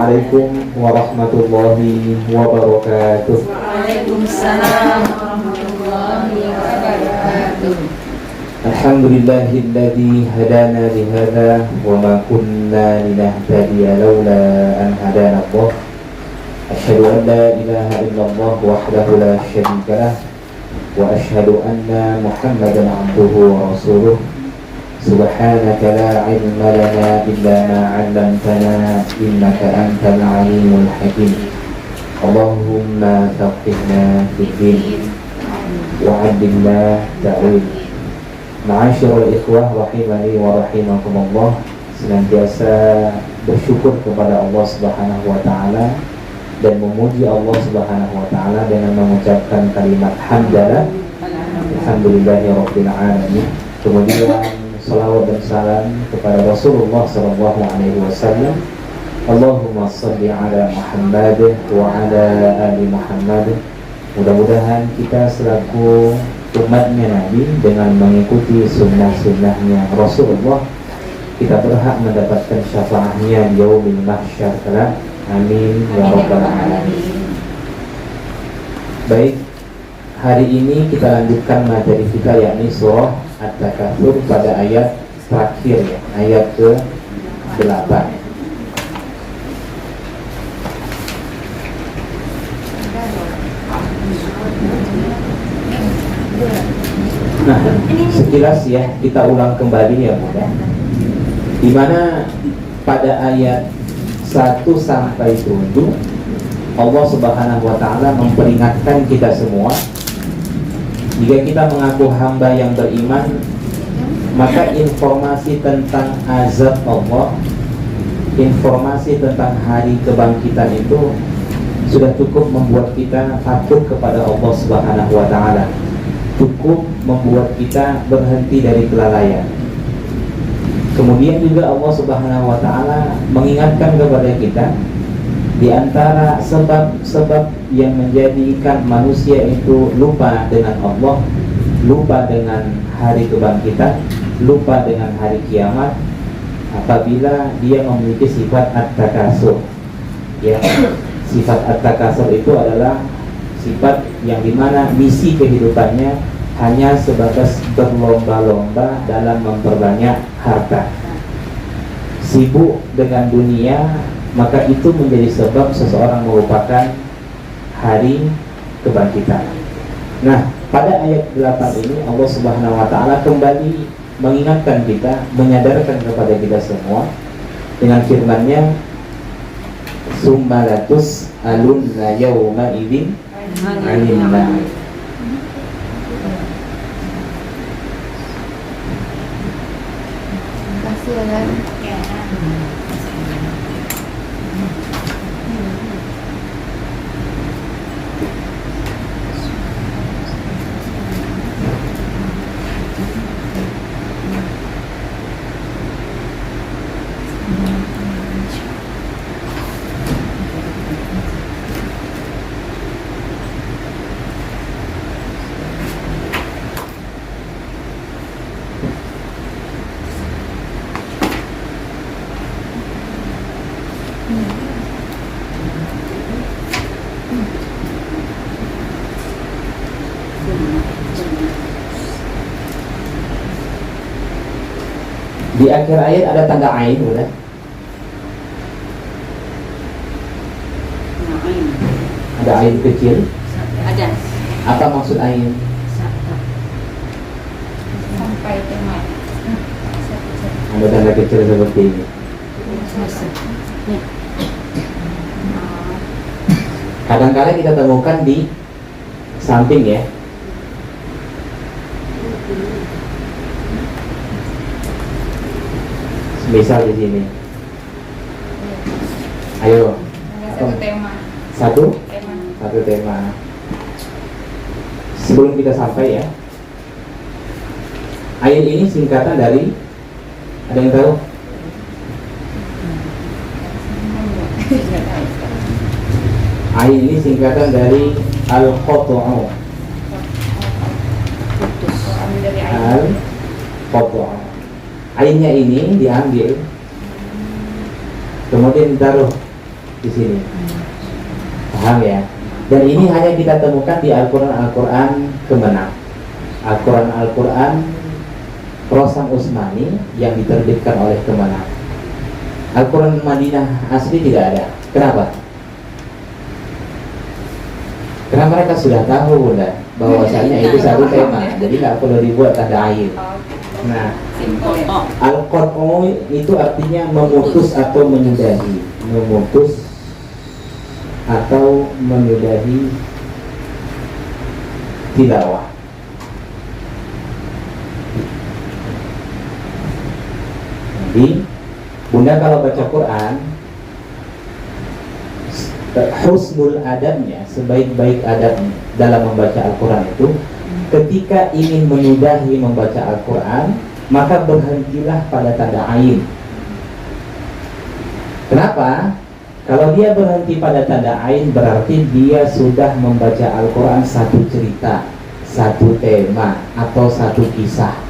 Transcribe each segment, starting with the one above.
Assalamualaikum warahmatullahi wabarakatuh. Waalaikumsalam warahmatullahi wabarakatuh. Alhamdulillahilladzi hadana lihadza wa ma kunna linahtadiya laula an hadana Allah. Asyhadu an la ilaha illallah wahdahu la syarika lah wa asyhadu anna Muhammadan abduhu wa rasuluh. Subhanaka la ilma lana illa ma 'allamtana innaka antal alimul hakim. Allahumma faqihna fid din wa 'allimna ta'wil. Ma'asyiral ikhwah rahimani wa rahimakumullah. Senantiasa bersyukur kepada Allah Subhanahu wa taala dan memuji Allah Subhanahu wa taala dengan mengucapkan kalimat hamdalah alhamdulillahirabbil alamin. Kemudian salawat dan salam kepada Rasulullah sallallahu alaihi wasallam. Allahumma shalli ala Muhammad wa ala ali Muhammad. Mudah-mudahan kita selaku umatnya Nabi dengan mengikuti sunnah-sunnahnya Rasulullah, kita berhak mendapatkan syafaatnya di yaumil mahsyar kelak. Amin ya rabbal alamin. Baik, hari ini kita lanjutkan materi kita, yakni surah At-Takatsur pada ayat terakhir ya, ayat ke-8. Nah, sekilas ya kita ulang kembali ya Bu ya. Di mana pada ayat 1 sampai 7 Allah Subhanahu wa taala memperingatkan kita semua, jika kita mengaku hamba yang beriman, maka informasi tentang azab Allah, informasi tentang hari kebangkitan itu sudah cukup membuat kita takut kepada Allah Subhanahu wa taala. Cukup membuat kita berhenti dari kelalaian. Kemudian juga Allah Subhanahu wa taala mengingatkan kepada kita di antara sebab-sebab yang menjadikan manusia itu lupa dengan Allah, lupa dengan hari kebangkitan, lupa dengan hari kiamat, apabila dia memiliki sifat at-takasur. Ya, sifat at-takasur itu adalah sifat yang dimana misi kehidupannya hanya sebatas berlomba-lomba dalam memperbanyak harta, sibuk dengan dunia, maka itu menjadi sebab seseorang melupakan hari kebangkitan. Nah, pada ayat 8 ini Allah Subhanahu wa taala kembali mengingatkan kita, menyadarkan kepada kita semua dengan firman-Nya, "Summalatus alunna yauma idzin 'anil na'im." Di akhir ayat ada tanda ain, udah? Ada ain kecil? Ada. Apa maksud ain? Sampai temat. Ada tanda kecil seperti ini. Kadang-kadang kita temukan di samping ya. Misal di sini. Ayo. Satu tema. Satu tema. Sebelum kita sampai ya, ayat ini singkatan dari, ada yang tahu? Ayat ini singkatan dari al-qat'u. Al-qat'u. Ainnya ini diambil, kemudian ditaruh di sini. Paham ya? Dan ini hanya kita temukan di Al-Quran Kemenang, Al-Quran Rosam Usmani yang diterbitkan oleh Kemenang. Al-Quran Madinah asli tidak ada. Kenapa? Karena mereka sudah tahu Bunda bahwasanya itu satu tema, jadi nggak perlu dibuat tanda air. Nah, Simpel ya. Al-Qat'u itu artinya memutus atau menyudahi, memutus atau menyudahi tilawah. Jadi Bunda kalau baca Quran, husnul adabnya, sebaik-baik adab dalam membaca Al-Quran itu, ketika ingin menyudahi membaca Al-Quran, maka berhentilah pada tanda ain. Kenapa? Kalau dia berhenti pada tanda ain, berarti dia sudah membaca Al-Quran satu cerita, satu tema, atau satu kisah.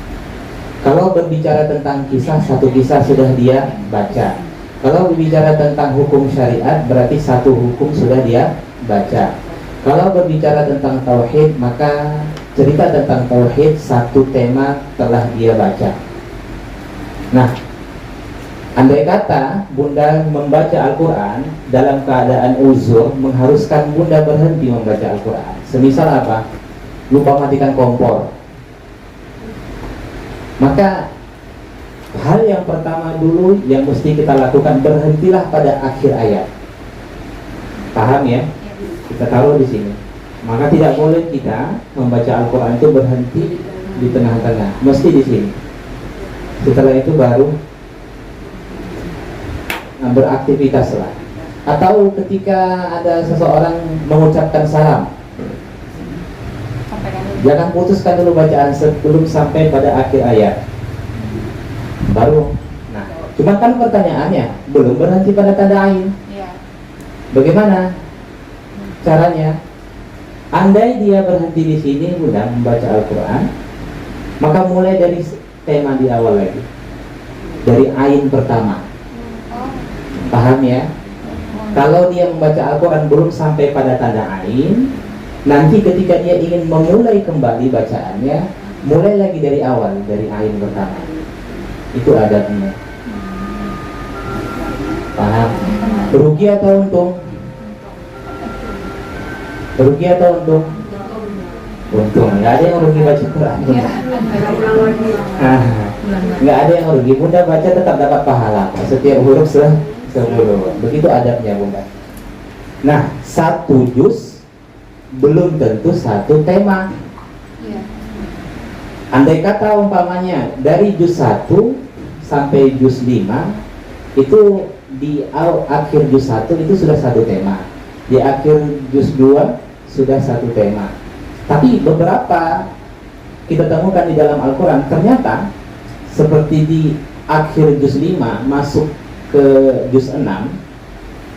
Kalau berbicara tentang kisah, satu kisah sudah dia baca. Kalau berbicara tentang hukum syariat, berarti satu hukum sudah dia baca. Kalau berbicara tentang tauhid, maka cerita tentang tauhid satu tema telah dia baca. Nah, andai kata Bunda membaca Al-Quran dalam keadaan uzur, mengharuskan Bunda berhenti membaca Al-Quran. Semisal apa? Lupa matikan kompor. Maka hal yang pertama dulu yang mesti kita lakukan, berhentilah pada akhir ayat. Paham ya? Kita taruh di sini. Maka tidak boleh kita membaca Al-Quran itu berhenti di tengah-tengah, mesti di sini. Setelah itu baru beraktivitas lah. Atau ketika ada seseorang mengucapkan salam, Sampaikan dulu. jangan putuskan dulu bacaan sebelum sampai pada akhir ayat. Baru. Nah, cuma kan pertanyaannya belum berhenti pada tanda ain. Iya. Bagaimana caranya? Andai dia berhenti di sini Bunda membaca Al-Quran, maka mulai dari tema di awal lagi, dari ain pertama. Oh. Paham ya? Kalau dia membaca Al-Quran belum sampai pada tanda ain, nanti ketika dia ingin memulai kembali bacaannya, mulai lagi dari awal, dari ain pertama. Itu adabnya. Paham? Rugi atau untung? Rugi atau untung? Untung. Nggak ada yang rugi baca Quran. Nggak ada yang rugi. Bunda baca tetap dapat pahala. Setiap huruf 10. Begitu adabnya Bunda. Nah, satu juz belum tentu satu tema. Iya. Andai kata umpamanya dari juz 1 sampai juz 5, itu di akhir juz 1 itu sudah satu tema, di akhir juz 2 sudah satu tema. Tapi beberapa kita temukan di dalam Al-Quran, ternyata seperti di akhir juz 5 masuk ke juz 6,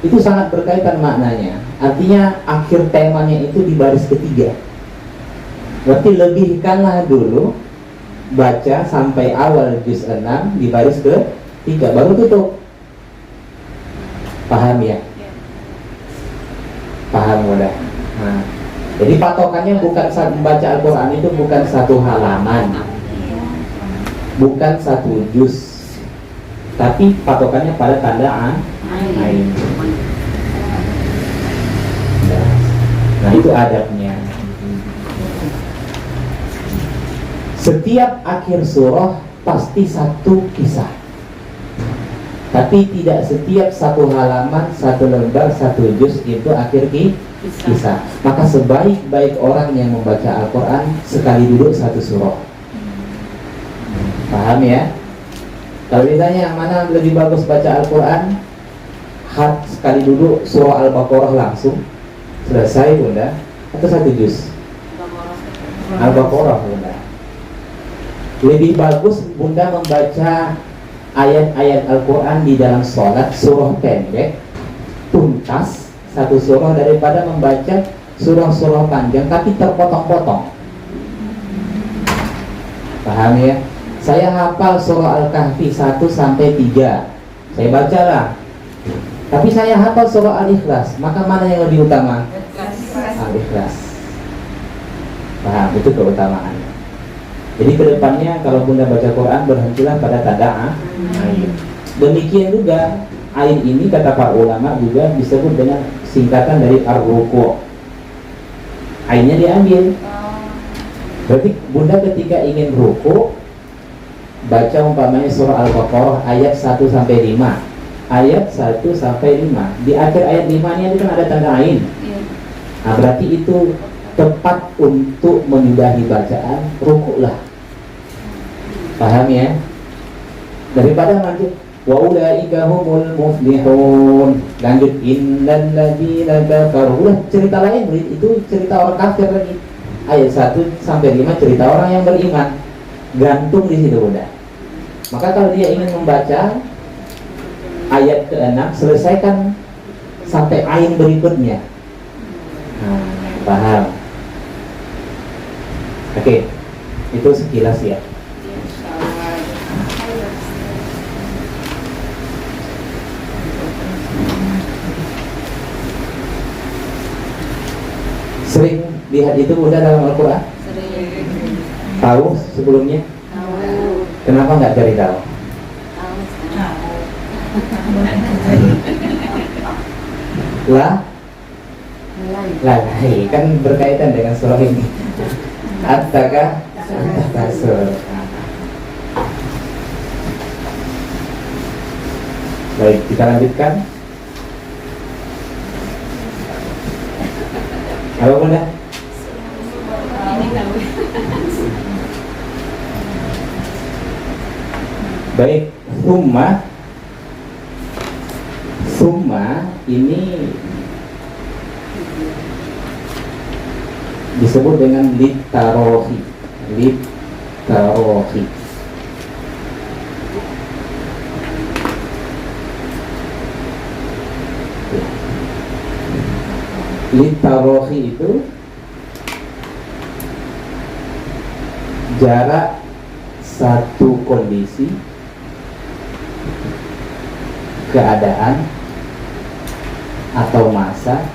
itu sangat berkaitan maknanya. Artinya akhir temanya itu di baris ketiga. Berarti lebihkanlah dulu baca sampai awal juz 6 di baris ke-3 baru tutup. Paham ya? Paham udah. Nah, jadi patokannya bukan saat membaca Al-Quran itu bukan satu halaman, bukan satu juz, tapi patokannya pada tanda ain. Nah, itu adabnya. Setiap akhir surah pasti satu kisah, tapi tidak setiap satu halaman, satu lembar, satu juz itu akhir kisah. Maka sebaik-baik orang yang membaca Al-Quran sekali duduk satu surah. Paham ya? Kalau ditanya mana lebih bagus baca Al-Quran, sekali duduk surah Al-Baqarah langsung selesai Bunda, atau satu juz Al-Baqarah Bunda. Lebih bagus Bunda membaca ayat-ayat Al-Quran di dalam sholat, surah pendek tuntas satu surah, daripada membaca surah-surah panjang tapi terpotong-potong. Paham ya? Saya hafal surah Al-Kahfi 1 sampai 3, saya bacalah Tapi saya hafal surah Al-Ikhlas, maka mana yang lebih utama? Al-Ikhlas. Paham, itu keutamaannya. Jadi kedepannya kalau Bunda baca Quran, berhentilah pada tanda ain. Demikian juga ain ini kata para ulama juga disebut dengan singkatan dari ar-ruku'. Ainnya diambil. Berarti Bunda ketika ingin ruku, baca umpamanya surah Al-Baqarah ayat 1 sampai 5. Ayat 1 sampai 5. Di akhir ayat 5 ini kan ada tanda ain. Nah, berarti itu tepat untuk menyudahi bacaan rukuklah. Paham ya? Daripada lanjut wa ulaika humul muflihun, lanjut innal ladzina kafaru, cerita lain itu cerita orang kafir lagi. Ayat 1 sampai 5 cerita orang yang beriman. Gantung di situ udah. Maka kalau dia ingin membaca ayat ke-6, selesaikan sampai ain berikutnya. Nah, paham? Oke, itu sekilas ya. Sering lihat itu Bunda dalam Al-Quran? Sering. Tahu sebelumnya? Tahu. Kenapa nggak cari tahu? Lah, kan berkaitan dengan surah ini. At-Takasur. Baik, kita lanjutkan. Apa Bunda? Baik, Summa ini disebut dengan litarohi. Litarohi itu jarak satu kondisi, keadaan atau masa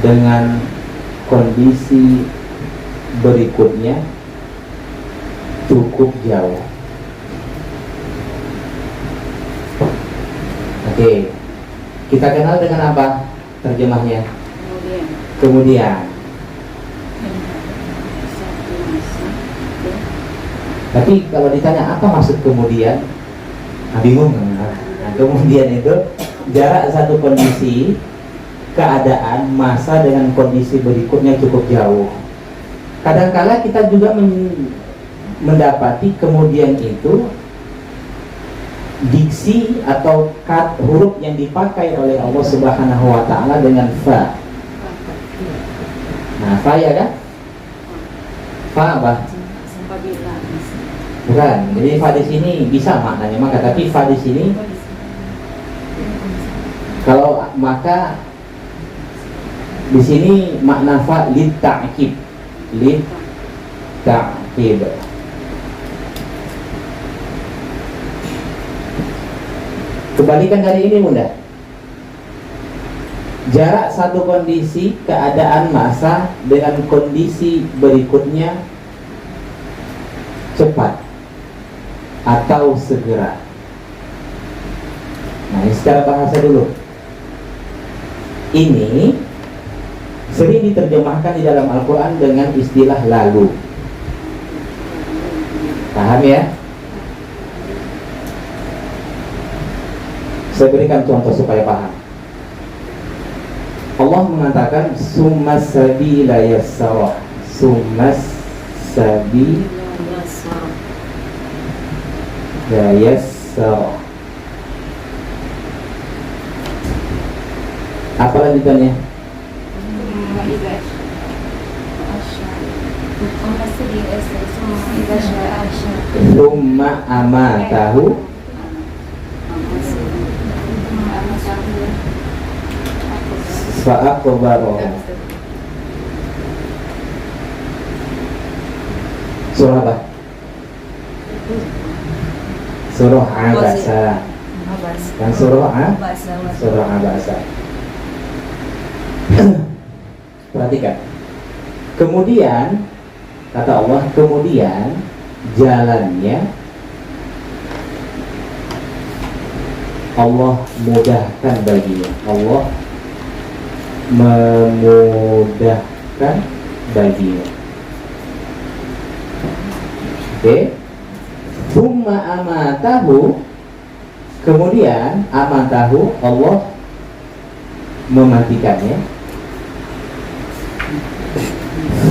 dengan kondisi berikutnya cukup jauh. Oke, kita kenal dengan apa terjemahnya? Kemudian. Tapi kalau ditanya apa maksud kemudian, bingung. Nah, kemudian itu jarak satu kondisi, keadaan, masa dengan kondisi berikutnya cukup jauh. Kadangkala kita juga mendapati kemudian itu diksi atau huruf yang dipakai oleh Allah Subhanahu wa Ta'ala dengan fa. Nah, fa ya kan? Fa apa? Bukan. Jadi fa di sini bisa maknanya maka, tapi fa di sini kalau maka di sini makna fa lit ta'kid. Kebalikan dari ini Bunda. Jarak satu kondisi, keadaan, masa dengan kondisi berikutnya cepat atau segera. Nah, ini secara bahasa dulu. Ini sering diterjemahkan di dalam Al-Quran dengan istilah lalu. Paham ya? Saya berikan contoh supaya paham. Allah mengatakan summas sabila yassara. Summas sabila yassara. Apa lanjutannya? Summa amatahu fa'aqbarahu. Surah apa? Surah Abasa. Yang surah surah Abasa. Perhatikan. Kemudian kata Allah, kemudian jalannya Allah mudahkan baginya. Allah memudahkan baginya. Oke. Summa amatahu, kemudian amatahu Allah mematikannya.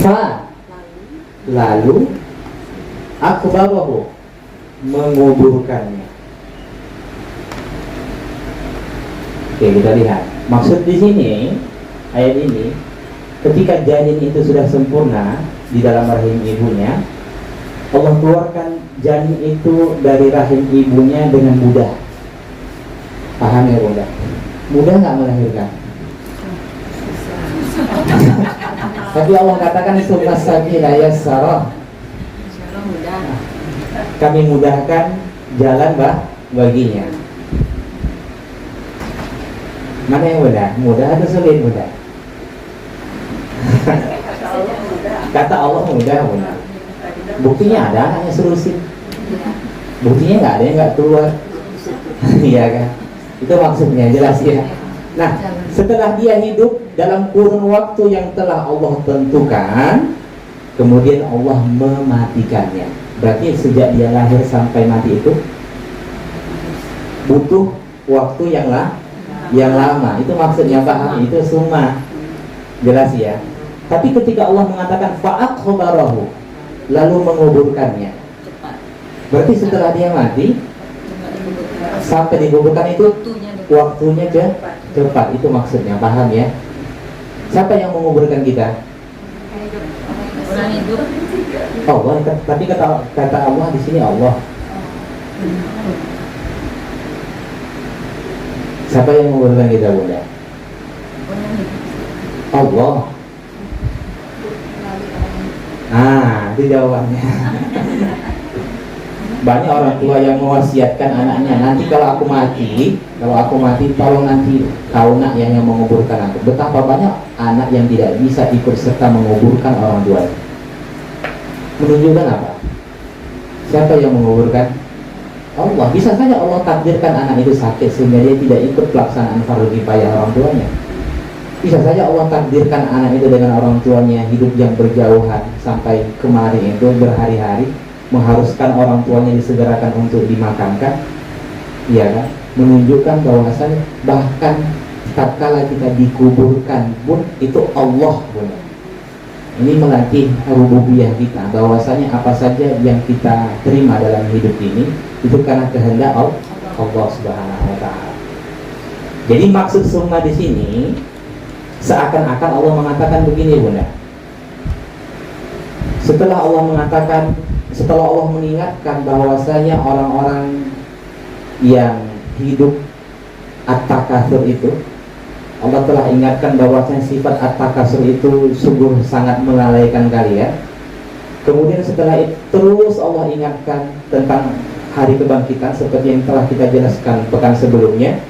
Fa, lalu akbarahu, menguburkannya. Oke, kita lihat. Maksud di sini ayat ini, ketika janin itu sudah sempurna di dalam rahim ibunya, Allah keluarkan janin itu dari rahim ibunya dengan mudah. Paham ya Bunda? Mudah nggak melahirkan? Tapi Allah katakan summa sabila yassara. Kami mudahkan jalan baginya. Mana yang mudah? Mudah atau sulit mudah? Kata Allah mudah. Buktinya ada anaknya serusin. Buktinya nggak ada yang nggak keluar. Iya kan? Itu maksudnya, jelas ya. Nah, setelah dia hidup dalam kurun waktu yang telah Allah tentukan, kemudian Allah mematikannya. Berarti sejak dia lahir sampai mati itu butuh waktu yang lama. Itu maksudnya, paham? Itu summa. Jelas ya. Tapi ketika Allah mengatakan fa'akhbarahu, lalu menguburkannya, berarti setelah dia mati sampai dikuburkan itu waktunya cepat. Itu maksudnya, paham ya? Siapa yang menguburkan kita? Orang hidup. Allah. Tapi kata Allah di sini Allah. Siapa yang menguburkan kita, Bunda? Allah. Itu jawabannya. Banyak orang tua yang mewasiatkan anaknya, nanti kalau aku mati, tolong nanti kau nak yang menguburkan aku. Betapa banyak anak yang tidak bisa ikut serta menguburkan orang tuanya. Menunjukkan apa? Siapa yang menguburkan? Allah. Bisa saja Allah takdirkan anak itu sakit sehingga dia tidak ikut pelaksanaan fardu kifayah orang tuanya. Bisa saja Allah takdirkan anak itu dengan orang tuanya hidup yang berjauhan sampai kemarin itu berhari-hari, mengharuskan orang tuanya disegerakan untuk dimakamkan, iya kan? Menunjukkan bahwasanya bahkan tatkala kita dikuburkan pun itu Allah, benar. Ini melatih rububiyah kita, bahwasanya apa saja yang kita terima dalam hidup ini itu karena kehendak Allah Subhanahu wa taala. Jadi maksud summa di sini seakan-akan Allah mengatakan begini, Bunda. Setelah Allah mengingatkan bahwasanya orang-orang yang hidup at-takasur itu, Allah telah ingatkan bahwasanya sifat at-takasur itu sungguh sangat melalaikan kalian. Kemudian setelah itu terus Allah ingatkan tentang hari kebangkitan seperti yang telah kita jelaskan pekan sebelumnya.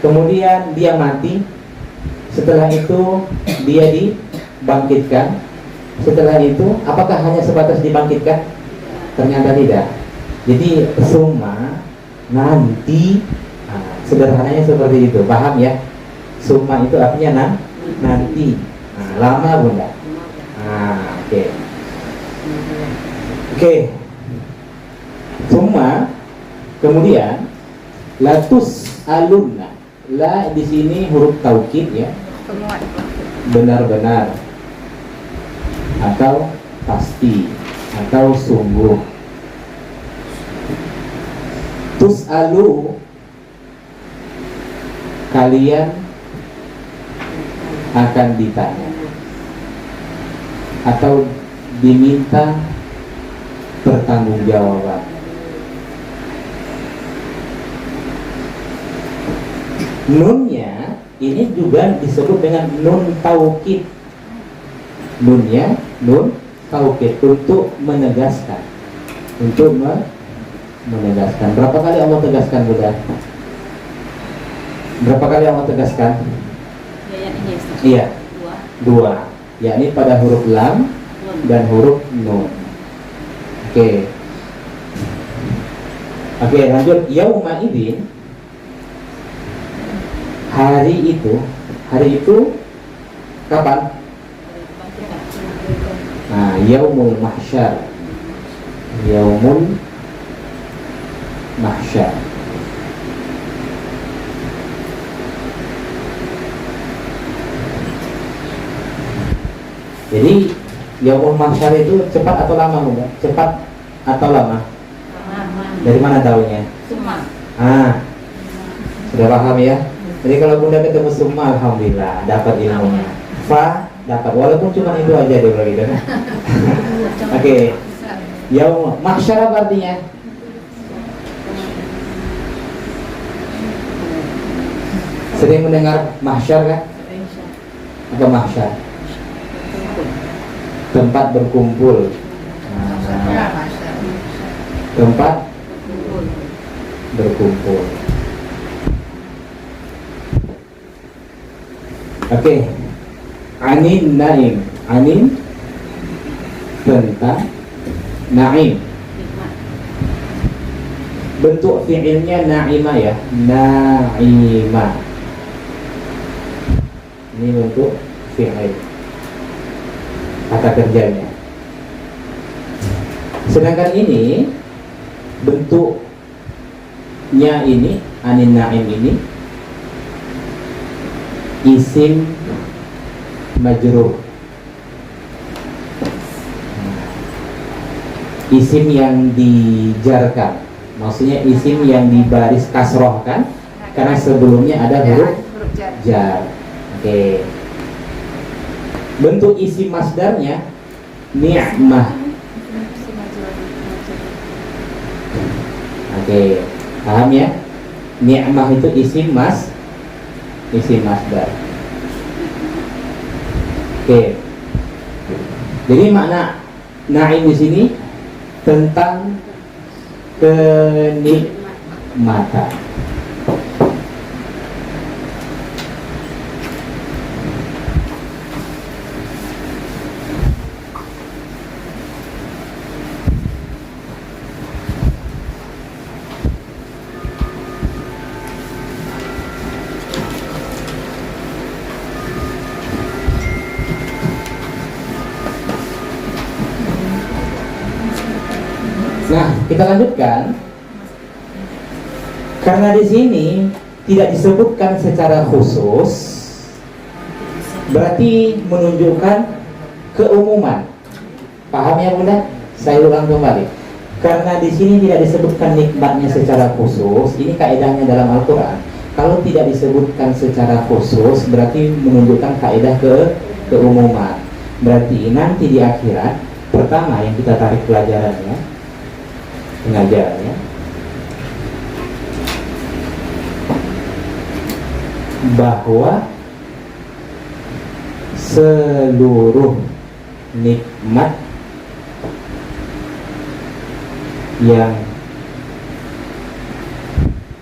Kemudian dia mati. Setelah itu dia dibangkitkan. Setelah itu apakah hanya sebatas dibangkitkan? Ternyata tidak. Jadi summa nanti, sederhananya seperti itu, paham ya? Summa itu artinya nanti, lama Bunda. Oke. Summa, kemudian latus alunna. La di sini huruf taukid ya. Benar-benar atau pasti atau sungguh. Tus'alu, kalian akan ditanya atau diminta pertanggungjawaban. Nunnya ini juga disebut dengan nun taukid. Nunnya nun taukid, untuk menegaskan, untuk Menegaskan. Berapa kali Allah tegaskan, Bunda? Berapa kali Allah tegaskan? Ya, yang ini Ustaz. Iya, Dua. 2, yakni pada huruf lam Nun. dan huruf nun. Oke. Oke, lanjut. Yauma idzin, hari itu kapan? Nah, yaumul mahsyar. Yaumul mahsyar. Jadi yaumul mahsyar itu cepat atau lama, Bunda? Cepat atau lama? Dari mana tahunya? Summa. Sudah paham ya? Jadi kalau Bunda ketemu summa, alhamdulillah dapat ilmunya. Fa dapat, walaupun cuma itu aja dulu gitu. Oke. Yaum mahsyar apa artinya? Sering mendengar mahsyar kan? Apa mahsyar? Tempat berkumpul. Tempat berkumpul. Oke. Anin naim. Anin tentang naim. Bentuk fi'ilnya na'ima ya. Na'ima. Ini bentuk fi'il, kata kerjanya. Sedangkan ini bentuknya ini, anin na'im ini isim majrur, isim yang dijarkan, maksudnya isim yang dibaris kasrohkan karena sebelumnya ada huruf jar. Oke. Bentuk isim masdarnya ni'mah. Oke, paham ya? Ni'mah itu isim masdar. Oke. Jadi makna na'im di sini tentang kenikmatan. Nah, kita lanjutkan. Karena di sini tidak disebutkan secara khusus, berarti menunjukkan keumuman. Paham ya, Bunda? Saya ulang kembali. Karena di sini tidak disebutkan nikmatnya secara khusus, ini kaedahnya dalam Al-Qur'an. Kalau tidak disebutkan secara khusus, berarti menunjukkan kaedah keumuman. Berarti nanti di akhirat, pertama yang kita tarik pelajarannya, pengajarannya, bahwa seluruh nikmat yang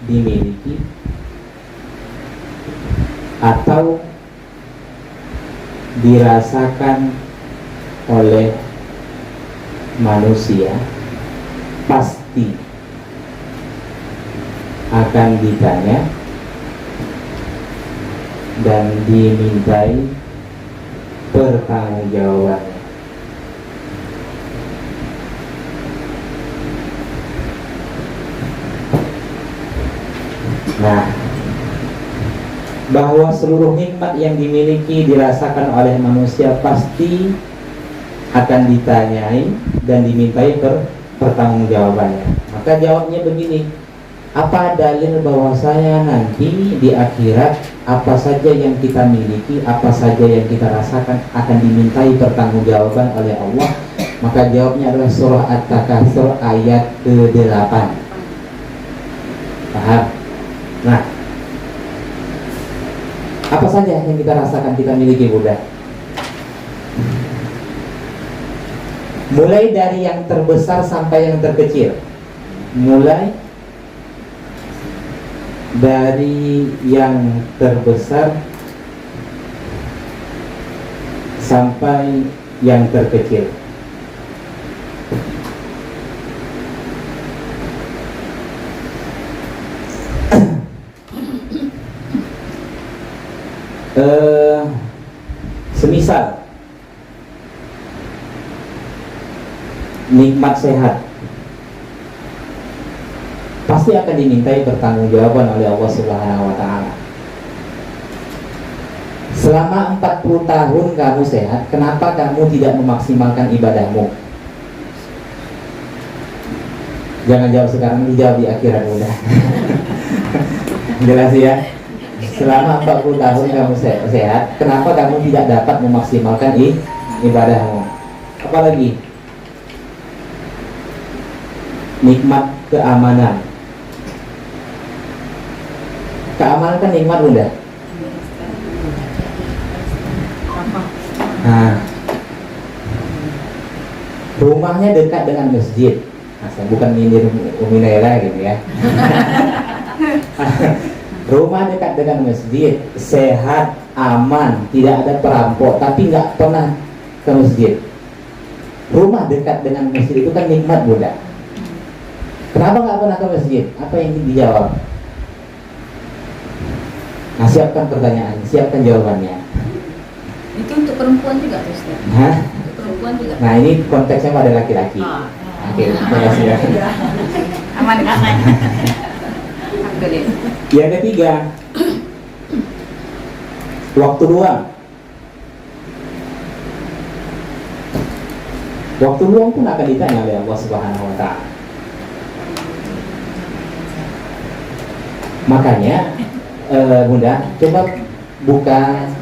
dimiliki atau dirasakan oleh manusia pasti akan ditanya dan dimintai pertanggungjawabannya. Nah, bahwa seluruh nikmat yang dimiliki dirasakan oleh manusia pasti akan ditanyai dan dimintai pertanggungjawabannya. Maka jawabnya begini, apa dalil bahwasanya nanti di akhirat apa saja yang kita miliki, apa saja yang kita rasakan akan dimintai pertanggungjawaban oleh Allah? Maka jawabnya adalah surah At-Takatsur ayat ke-8. Paham? Nah, apa saja yang kita rasakan, kita miliki, Bunda? Mulai dari yang terbesar sampai yang terkecil. mulai dari yang terbesar sampai yang terkecil. Semisal nikmat sehat pasti akan dimintai pertanggungjawaban oleh Allah Subhanahu wa taala. Selama 40 tahun kamu sehat, kenapa kamu tidak memaksimalkan ibadahmu? Jangan jawab sekarang, dijawab di akhirat udah. Jelas ya? Selama 40 tahun kamu sehat, kenapa kamu tidak dapat memaksimalkan ibadahmu? Apalagi nikmat keamanan. Keamanan kan nikmat bunda. Nah, rumahnya dekat dengan masjid. Nah, bukan nyindir Umi Naila gitu ya. Rumah dekat dengan masjid, sehat, aman, tidak ada perampok, tapi nggak pernah ke masjid. Rumah dekat dengan masjid itu kan nikmat bunda. Kenapa nggak pernah ke masjid? Apa yang dijawab? Nah, siapkan pertanyaan, siapkan jawabannya. Itu untuk perempuan juga, Ustaz. Hah? Untuk perempuan juga. Nah, ini konteksnya pada laki-laki. Oke, terima kasih ya. Aman. Aku lihat. Yang ketiga, waktu luang. Waktu luang pun akan ditanya oleh Allah Subhanahu wa taala. Makanya bunda, coba buka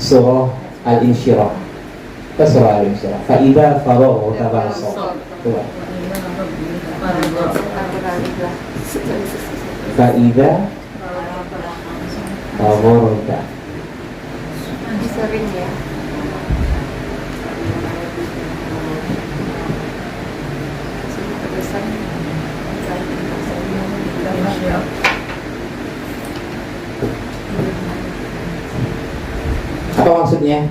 surah Al-Insyirah. Surah Al-Insyirah. Fa idza faragta fansab. Coba. Fa idza faragta. Sering ya. Apa maksudnya?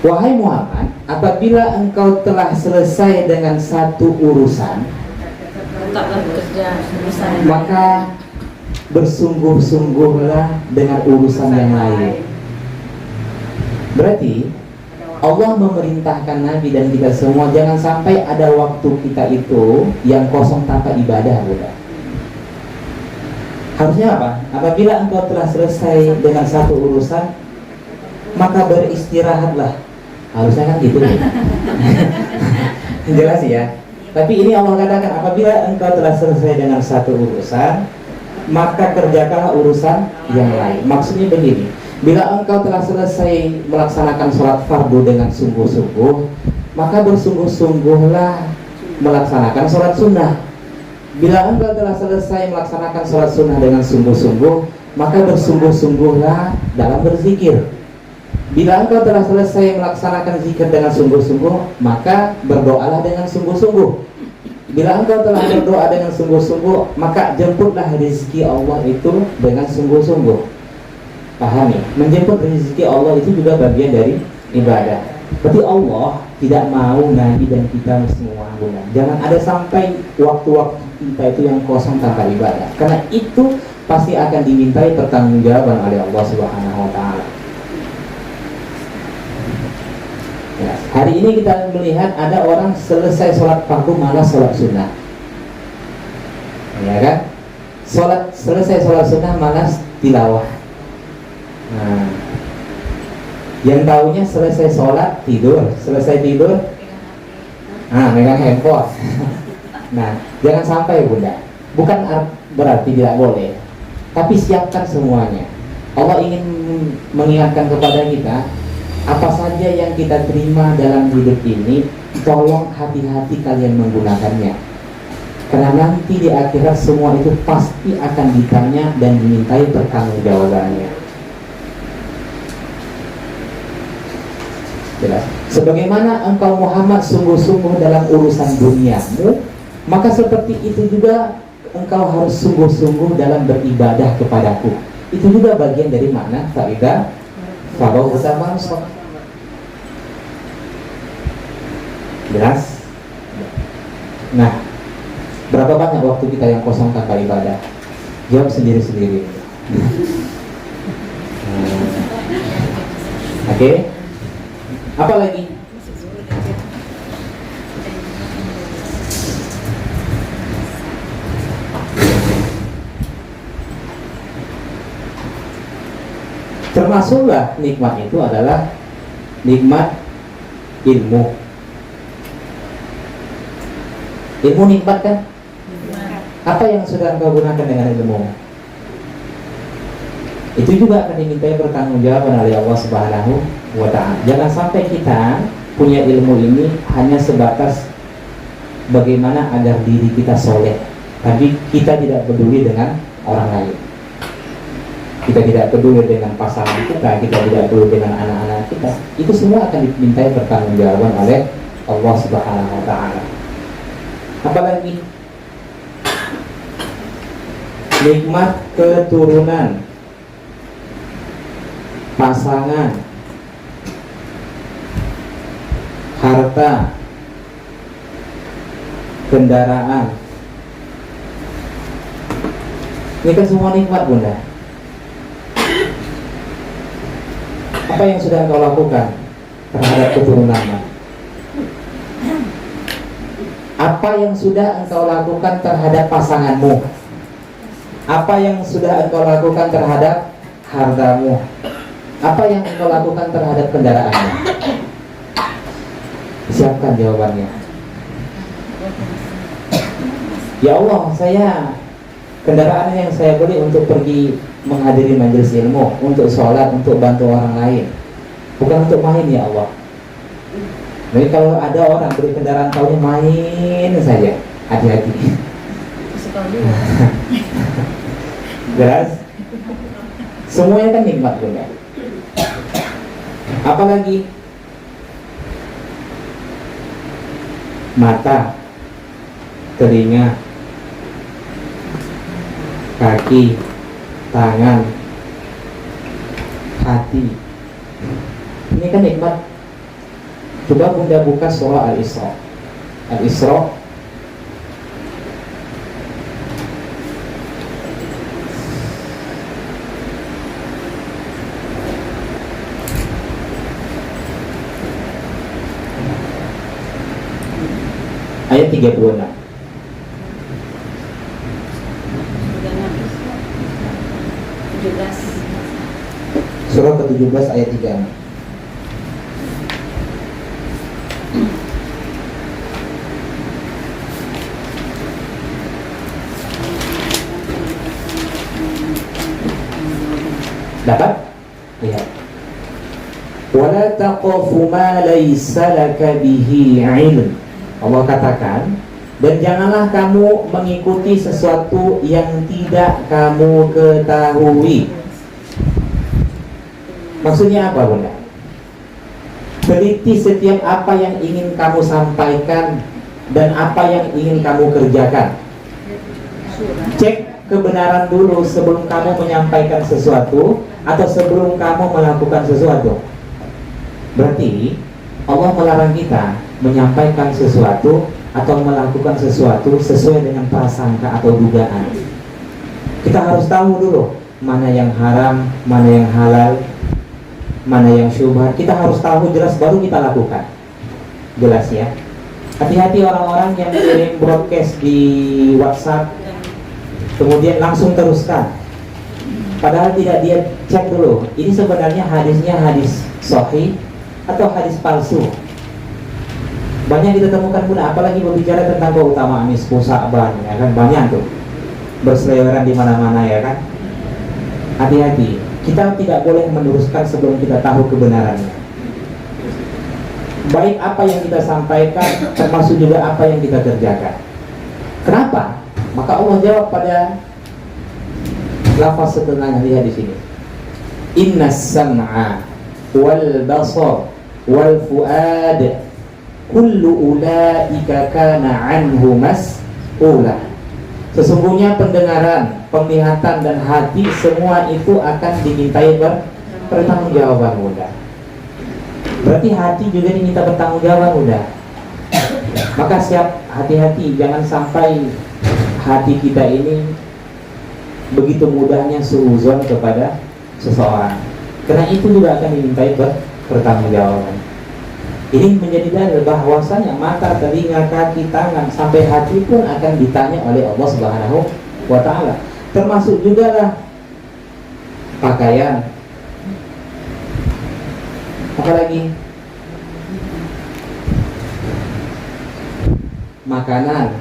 Wahai Muhammad, apabila engkau telah selesai dengan satu urusan, Tetaplah bekerja urusan. maka bersungguh-sungguhlah dengan urusan yang lain. Berarti Allah memerintahkan Nabi dan kita semua jangan sampai ada waktu kita itu yang kosong tanpa ibadah, Bunda. Harusnya apa? Apabila engkau telah selesai dengan satu urusan, maka beristirahatlah. Harusnya kan gitu. Jelas ya. Tapi ini Allah katakan, apabila engkau telah selesai dengan satu urusan, maka kerjakanlah urusan yang lain. Maksudnya begini, bila engkau telah selesai melaksanakan sholat fardu dengan sungguh-sungguh, maka bersungguh-sungguhlah melaksanakan sholat sunnah. Bila engkau telah selesai melaksanakan sholat sunnah dengan sungguh-sungguh, maka bersungguh-sungguhlah dalam berzikir. Bila engkau telah selesai melaksanakan zikir dengan sungguh-sungguh, maka berdoalah dengan sungguh-sungguh. Bila engkau telah berdoa dengan sungguh-sungguh, maka jemputlah rezeki Allah itu dengan sungguh-sungguh. Pahami? Menjemput rezeki Allah itu juga bagian dari ibadah. Berarti Allah tidak mau Nabi dan kita semua guna. Jangan ada sampai waktu-waktu kita itu yang kosong tanpa ibadah. Karena itu pasti akan dimintai pertanggungjawaban oleh Allah Subhanahu wa taala. Ya, hari ini kita melihat ada orang selesai sholat fardu malah sholat sunnah, ya kan? Selesai sholat sunnah malah tilawah. Nah, yang tahunya selesai sholat tidur, selesai tidur, megang handphone. Nah, jangan sampai bunda. Bukan berarti tidak boleh, tapi siapkan semuanya. Allah ingin mengingatkan kepada kita, apa saja yang kita terima dalam hidup ini, tolong hati-hati kalian menggunakannya. Karena nanti di akhirat semua itu pasti akan ditanya dan dimintai pertanggungjawabannya. Jelas. Sebagaimana engkau Muhammad sungguh-sungguh dalam urusan duniamu, Maka seperti itu juga engkau harus sungguh-sungguh dalam beribadah kepadaku. Itu juga bagian dari makna faidah faragh fansab. Jelas? Nah, berapa banyak waktu kita yang kosong tanpa ibadah? Jawab sendiri-sendiri. Oke? Apa lagi? Termasuklah nikmat itu adalah nikmat ilmu. Ilmu nikmat kan? Apa yang sudah engkau gunakan dengan ilmu? Itu juga akan dimintai pertanggungjawaban oleh Allah Subhanahu wa Ta'ala. Jangan sampai kita punya ilmu ini hanya sebatas bagaimana agar diri kita soleh, tapi kita tidak peduli dengan orang lain. Kita tidak peduli dengan pasangan kita tidak peduli dengan anak-anak kita. Itu semua akan dimintai pertanggungjawaban oleh Allah Subhanahu wa Ta'ala. Apalagi nikmat keturunan, pasangan, harta, kendaraan. Ini kan semua nikmat, Bunda. Apa yang sudah engkau lakukan terhadap keturunanmu? Apa yang sudah engkau lakukan terhadap pasanganmu? Apa yang sudah engkau lakukan terhadap hartamu? Apa yang engkau lakukan terhadap kendaraanmu? Siapkan jawabannya. Ya Allah, kendaraan yang saya beli untuk pergi menghadiri majelis ilmu, untuk sholat, untuk bantu orang lain, bukan untuk main, ya Allah. Jadi kalau ada orang beli kendaraan tahunya main saja, hati-hati. Jelas? Semuanya kan nikmat, Bunda. Apalagi mata, telinga, kaki, tangan, hati. Ini kan nikmat. Coba Bunda buka surah Al-Isra. Al-Isra ayat 36. Surah ke-17 ayat 36. Dapat? Lihat. Wala taqfu ma laysa laka bihi ilm. Allah katakan, dan janganlah kamu mengikuti sesuatu yang tidak kamu ketahui. Maksudnya apa, Bunda? Teliti setiap apa yang ingin kamu sampaikan dan apa yang ingin kamu kerjakan. Cek kebenaran dulu sebelum kamu menyampaikan sesuatu atau sebelum kamu melakukan sesuatu. Berarti Allah melarang kita menyampaikan sesuatu atau melakukan sesuatu sesuai dengan prasangka atau dugaan. Kita harus tahu dulu mana yang haram, mana yang halal, mana yang syubhat. Kita harus tahu jelas baru kita lakukan. Jelas ya. Hati-hati orang-orang yang kirim broadcast di WhatsApp kemudian langsung teruskan, padahal tidak dia cek dulu ini sebenarnya hadisnya hadis sahih atau hadis palsu. Banyak kita temukan, Bunda, apalagi berbicara tentang keutamaan nisfu Sa'ban, ya kan, banyak tuh berseliweran di mana-mana, ya kan. Hati-hati, kita tidak boleh meneruskan sebelum kita tahu kebenarannya. Baik apa yang kita sampaikan, termasuk juga apa yang kita kerjakan. Kenapa? Maka Allah jawab pada lafaz setelahnya. Lihat di sini. Innas sam'a wal basar wal fuad kullu ulaika kana anhu ulah. Sesungguhnya pendengaran, penglihatan dan hati semua itu akan dimintai pertanggungjawaban udah. Berarti hati juga diminta pertanggungjawaban udah. Maka siap hati-hati, jangan sampai hati kita ini begitu mudahnya suuzon kepada seseorang. Karena itu juga akan dimintai pertanggungjawaban. Ini menjadi dalil bahwasanya mata, telinga, kaki, tangan sampai hati pun akan ditanya oleh Allah Subhanahu wa taala. Termasuk juga lah pakaian. Apalagi makanan,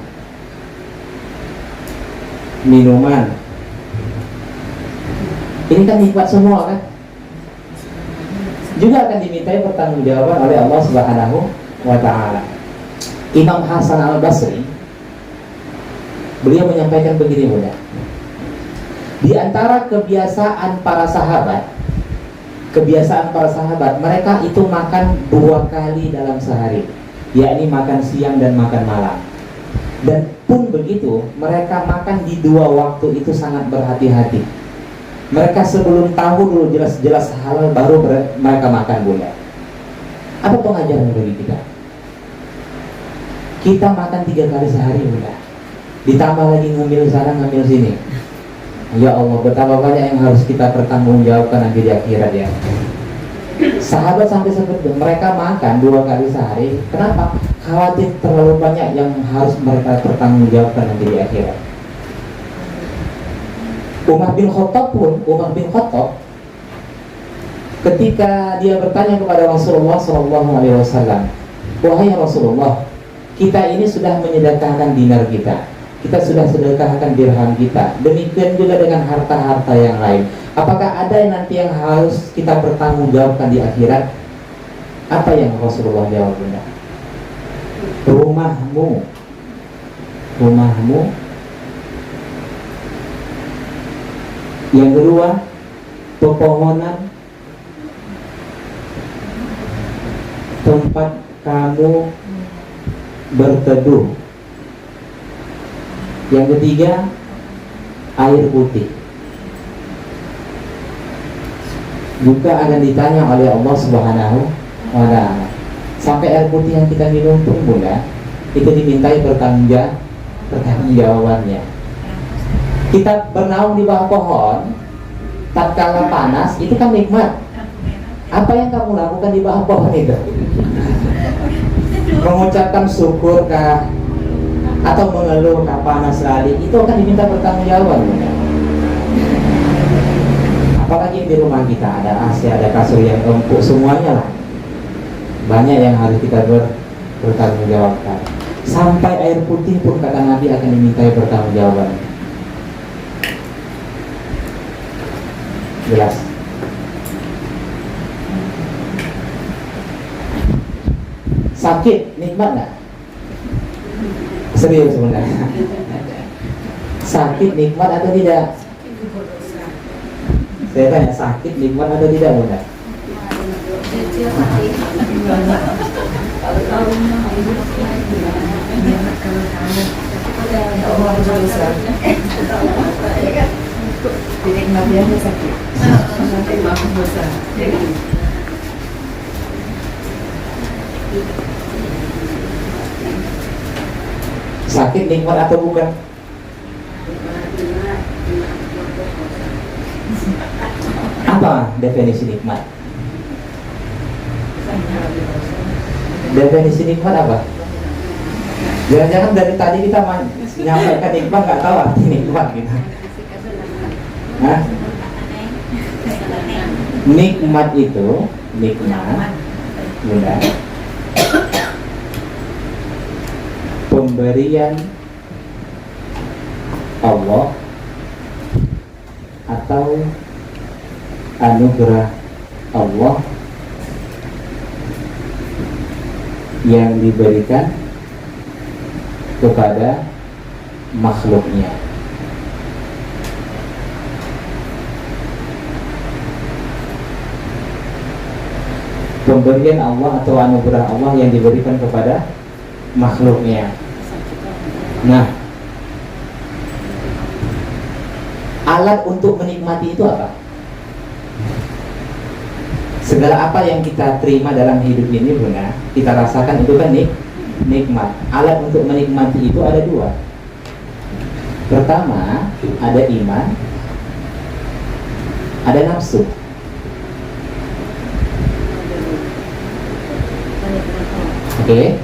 minuman. Ini kan nikmat semua kan? Juga akan dimintai pertanggungjawaban oleh Allah Subhanahu wa taala. Imam Hasan Al-Basri beliau menyampaikan begini mudah. Di antara kebiasaan para sahabat, mereka itu makan 2 kali dalam sehari, yakni makan siang dan makan malam. Dan pun begitu, mereka makan di 2 waktu itu sangat berhati-hati. Mereka sebelum tahu dulu jelas-jelas halal baru mereka makan bunda. Apa pengajaran bagi kita? Kita makan 3 kali sehari bunda. Ditambah lagi ngambil sana ngambil sini. Ya Allah, betapa banyak yang harus kita pertanggungjawabkan nanti di akhirat ya. Sahabat sampai seperti itu, mereka makan 2 kali sehari. Kenapa? Khawatir terlalu banyak yang harus mereka pertanggungjawabkan nanti di akhirat. Umar bin Khattab ketika dia bertanya kepada Rasulullah SAW, wahai Rasulullah, kita ini sudah menyedekahkan dinar kita sudah sedekahkan dirham kita, demikian juga dengan harta-harta yang lain. Apakah ada yang nanti yang harus kita pertanggungjawabkan di akhirat? Apa yang Rasulullah jawab? Rumahmu, yang kedua pepohonan, tempat kamu berteduh, yang ketiga air putih. Juga akan ditanya oleh Allah Subhanahu wa ta'ala. Sampai air putih yang kita minum pun bunda, itu dimintai pertanggungjawabannya. Kita bernaung di bawah pohon tatkala panas, itu kan nikmat. Apa yang kamu lakukan di bawah pohon itu? Mengucapkan syukur kah? Atau mengeluh kah panas sekali? Itu akan diminta pertanggungjawaban. Apalagi di rumah kita ada AC, ada kasur yang empuk, semuanya lah. Banyak yang harus kita bertanggungjawabkan. Sampai air putih pun kata Nabi akan dimintai pertanggungjawaban. Jelas. Sakit nikmat nggak? Serius sebenarnya. Sakit nikmat atau tidak? Saya tanya, sakit nikmat atau tidak bunda? Sakit nikmat atau bukan? Apa definisi nikmat? Definisi nikmat apa? Jangan-jangan dari tadi kita menyampaikan nikmat nggak tahu arti nikmat gitu. Hah? Nikmat itu bunda, pemberian Allah atau anugerah Allah yang diberikan kepada makhluknya. Pemberian Allah atau anugerah Allah yang diberikan kepada makhluknya. Nah, Alat untuk menikmati itu apa? Segala apa yang kita terima dalam hidup ini, Bunda, kita rasakan itu kan nikmat. Alat untuk menikmati itu ada dua. Pertama, ada iman, ada nafsu. Oke.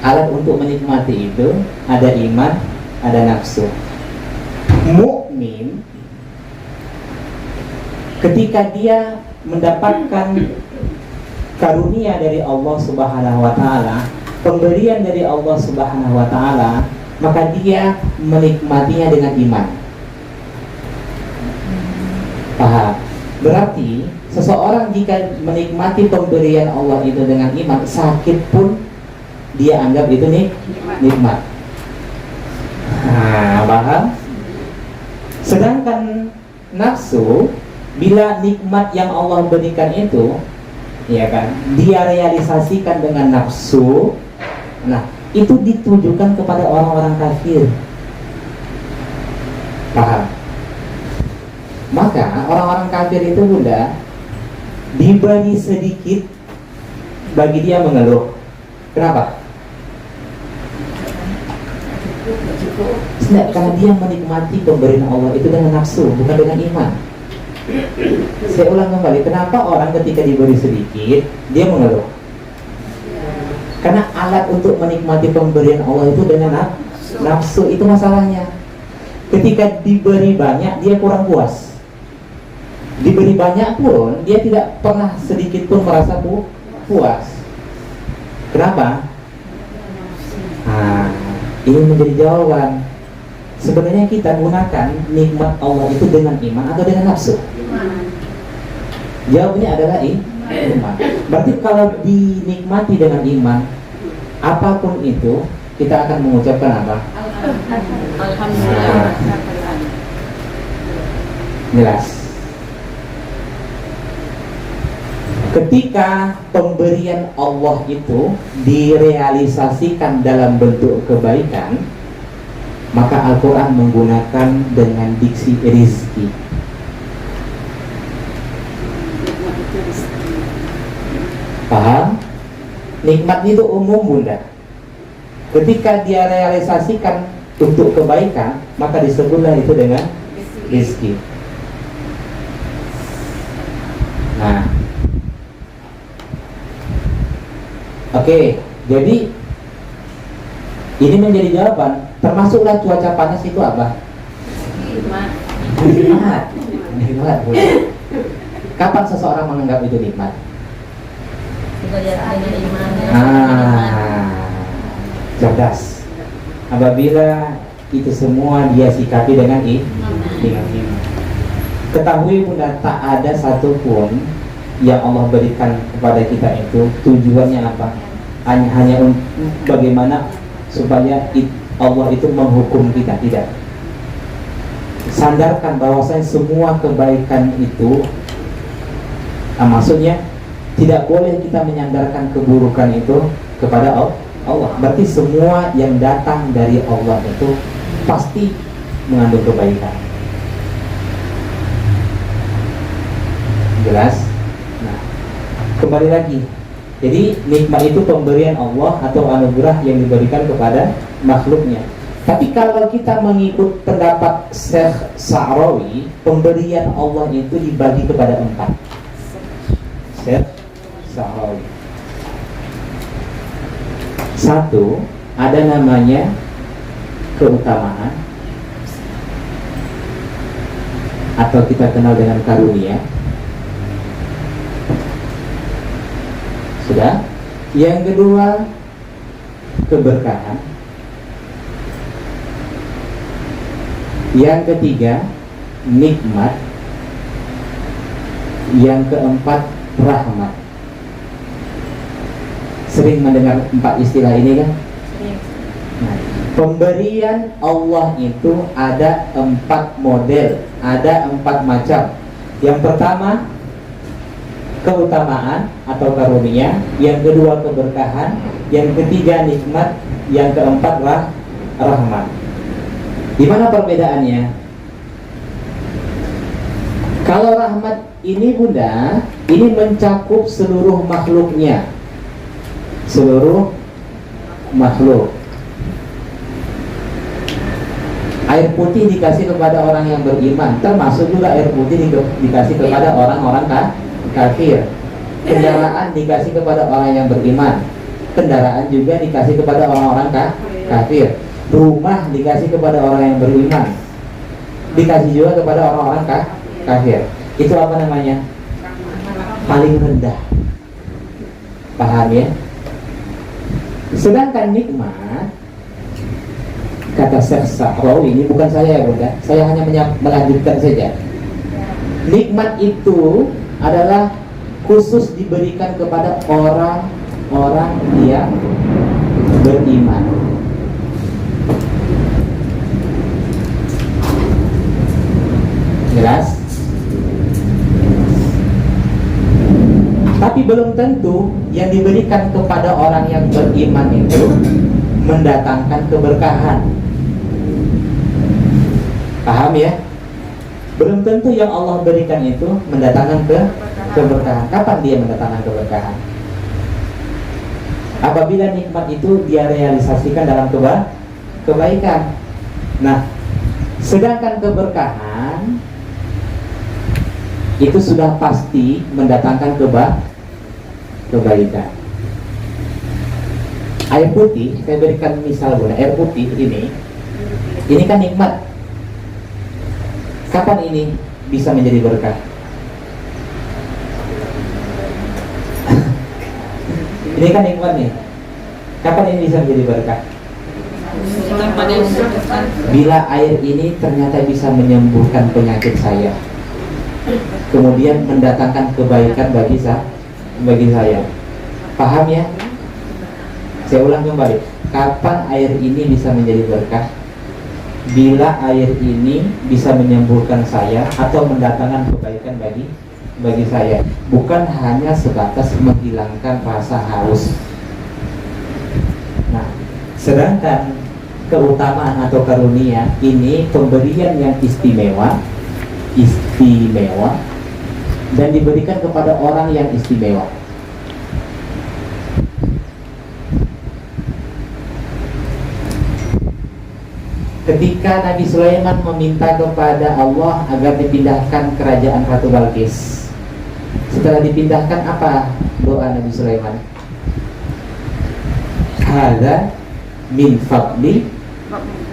Alat untuk menikmati itu ada iman, ada nafsu. Mukmin ketika dia mendapatkan karunia dari Allah Subhanahu wa taala, pemberian dari Allah Subhanahu wa taala, maka dia menikmatinya dengan iman. Paham? Berarti seseorang jika menikmati pemberian Allah itu dengan iman, sakit pun dia anggap itu nikmat. Nah, paham? Sedangkan nafsu, bila nikmat yang Allah berikan itu, ya kan, dia realisasikan dengan nafsu, nah itu ditujukan kepada orang-orang kafir. Paham? Maka orang-orang kafir itu, Bunda, diberi sedikit, bagi dia mengeluh. Kenapa? Tidak, karena dia menikmati pemberian Allah itu dengan nafsu, bukan dengan iman. Saya ulang kembali, kenapa orang ketika diberi sedikit dia mengeluh? Karena alat untuk menikmati pemberian Allah itu dengan nafsu, itu masalahnya. Ketika diberi banyak, dia kurang puas. Diberi banyak pun, dia tidak pernah sedikit pun merasa puas. Kenapa? Nah, ini menjadi jawaban. Sebenarnya kita gunakan nikmat Allah itu dengan iman atau dengan nafsu? Jawabnya adalah iman. Berarti kalau dinikmati dengan iman, apapun itu, kita akan mengucapkan apa? Alhamdulillah. Jelas. Ketika pemberian Allah itu direalisasikan dalam bentuk kebaikan, maka Al-Quran menggunakan dengan diksi rizki. Paham? Nikmat itu umum, Bunda. Ketika dia realisasikan untuk kebaikan, maka disebutlah itu dengan rizki. Nah, oke, jadi ini menjadi jawaban. Termasuklah cuaca panas itu apa? Nikmat. Nikmat. Kapan seseorang menganggap itu nikmat? Cerdas. Apabila itu semua dia sikapi dengan iman. Ketahui, Bunda, tak ada satupun yang Allah berikan kepada kita itu tujuannya apa? Hanya bagaimana supaya Allah itu menghukum kita, tidak. Sandarkan bahwasanya semua kebaikan itu, maksudnya tidak boleh kita menyandarkan keburukan itu kepada Allah. Berarti semua yang datang dari Allah itu pasti mengandung kebaikan. Jelas? Nah, kembali lagi. Jadi nikmat itu pemberian Allah atau anugerah yang diberikan kepada makhluknya. Tapi kalau kita mengikut pendapat Syekh Sa'rawi, pemberian Allah itu dibagi kepada 4. Syekh Sa'rawi. 1, ada namanya keutamaan, atau kita kenal dengan karunia. Sudah. Yang kedua, keberkahan. Yang ketiga, nikmat. Yang keempat, rahmat. Sering mendengar 4 istilah ini kan? Nah, pemberian Allah itu ada 4 model, ada 4 macam. Yang pertama, keutamaan atau karunia. Yang kedua, keberkahan. Yang ketiga, nikmat. Yang keempat, rahmat. Di mana perbedaannya? Kalau rahmat ini Bunda, ini mencakup seluruh makhluknya, seluruh makhluk. Air putih dikasih kepada orang yang beriman, termasuk juga air putih dikasih kepada orang-orang kafir. Kendaraan dikasih kepada orang yang beriman, kendaraan juga dikasih kepada orang-orang kafir. Rumah dikasih kepada orang yang beriman, dikasih juga kepada orang-orang kafir. Itu apa namanya? Paling rendah. Paham ya? Sedangkan nikmat, kata Syekh Sa'rawi, ini bukan saya ya Bunda, saya hanya melanjutkan saja. Nikmat itu adalah khusus diberikan kepada orang-orang yang beriman. Jelas? Tapi belum tentu yang diberikan kepada orang yang beriman itu mendatangkan keberkahan. Paham ya? Belum tentu yang Allah berikan itu mendatangkan keberkahan. Kapan dia mendatangkan keberkahan? Apabila nikmat itu dia realisasikan dalam kebaikan. Nah, sedangkan keberkahan itu sudah pasti mendatangkan kebaikan. Air putih, saya berikan misal Bunda, air putih ini kan nikmat. Kapan ini bisa menjadi berkah? Ini kan nikmat nih. Kapan ini bisa menjadi berkah? Bila air ini ternyata bisa menyembuhkan penyakit saya, kemudian mendatangkan kebaikan bagi saya. Paham ya? Saya ulang kembali. Kapan air ini bisa menjadi berkah? Bila air ini bisa menyembuhkan saya atau mendatangkan kebaikan bagi saya, bukan hanya sebatas menghilangkan rasa haus. Nah, sedangkan keutamaan atau karunia ini pemberian yang istimewa dan diberikan kepada orang yang istimewa. Ketika Nabi Sulaiman meminta kepada Allah agar dipindahkan kerajaan Ratu Balqis, setelah dipindahkan apa doa Nabi Sulaiman? Hadza min fadli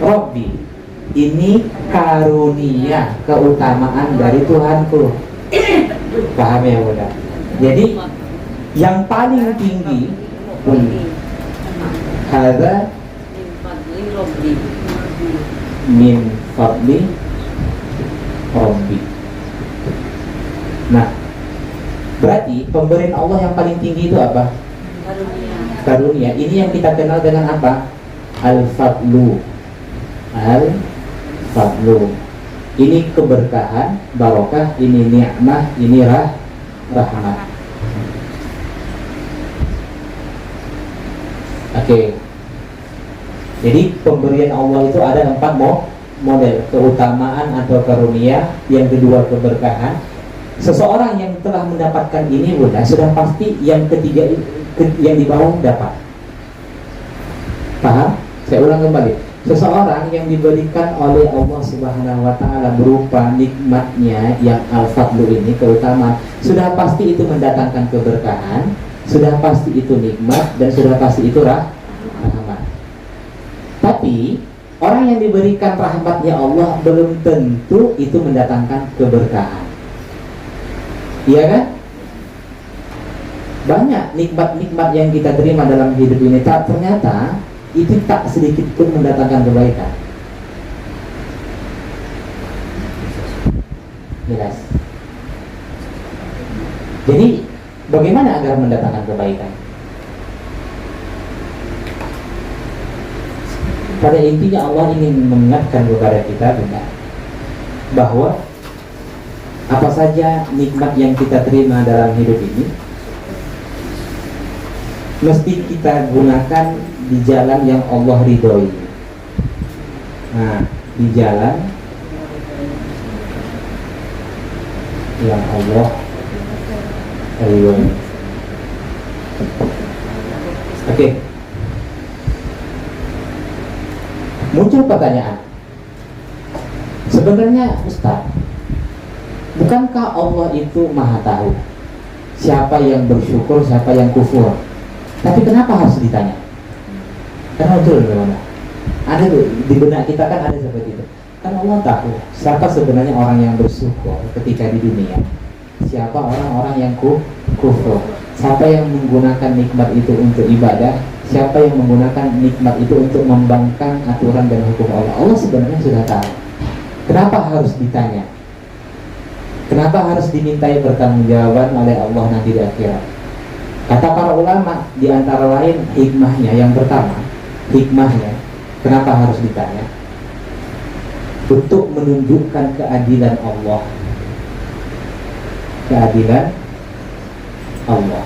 Rabbi. Ini karunia, keutamaan dari Tuhanku. Paham ya Bunda? Jadi yang paling tinggi hadza min fadli Rabbi. Nah, berarti pemberian Allah yang paling tinggi itu apa? Karunia. Ini yang kita kenal dengan apa? Al-Fadlu. Al-Fadlu. Ini keberkahan, barokah, ini nikmah, ini rahmat. Oke. Jadi pemberian Allah itu ada 4 model: keutamaan atau karunia, yang kedua keberkahan. Seseorang yang telah mendapatkan ini Bunda, sudah pasti yang ketiga yang di bawah dapat. Paham? Saya ulang kembali. Seseorang yang diberikan oleh Allah Subhanahu wa taala berupa nikmatnya yang al-fadlu ini, keutamaan, sudah pasti itu mendatangkan keberkahan, sudah pasti itu nikmat, dan sudah pasti itu rahmat. Tapi orang yang diberikan rahmatnya Allah belum tentu itu mendatangkan keberkahan. Iya kan? Banyak nikmat-nikmat yang kita terima dalam hidup ini, ternyata itu tak sedikit pun mendatangkan kebaikan. Jelas. Jadi bagaimana agar mendatangkan kebaikan? Pada intinya Allah ingin mengingatkan kepada kita Bunda, bahwa apa saja nikmat yang kita terima dalam hidup ini mesti kita gunakan di jalan yang Allah ridhoi. Nah, di jalan yang Allah ridhoi. Oke. Muncul pertanyaan. Sebenarnya Ustaz, bukankah Allah itu Maha tahu siapa yang bersyukur, siapa yang kufur? Tapi kenapa harus ditanya? Karena betul memang ada di benak kita kan ada seperti itu. Kan Allah tahu siapa sebenarnya orang yang bersyukur ketika di dunia, siapa orang-orang yang kufur, siapa yang menggunakan nikmat itu untuk ibadah, siapa yang menggunakan nikmat itu untuk membangkang aturan dan hukum Allah. Allah sebenarnya sudah tahu. Kenapa harus ditanya? Kenapa harus dimintai pertanggungjawaban oleh Allah nanti di akhirat? Kata para ulama, di antara lain hikmahnya, yang pertama, hikmahnya kenapa harus ditanya? Untuk menunjukkan keadilan Allah. Keadilan Allah.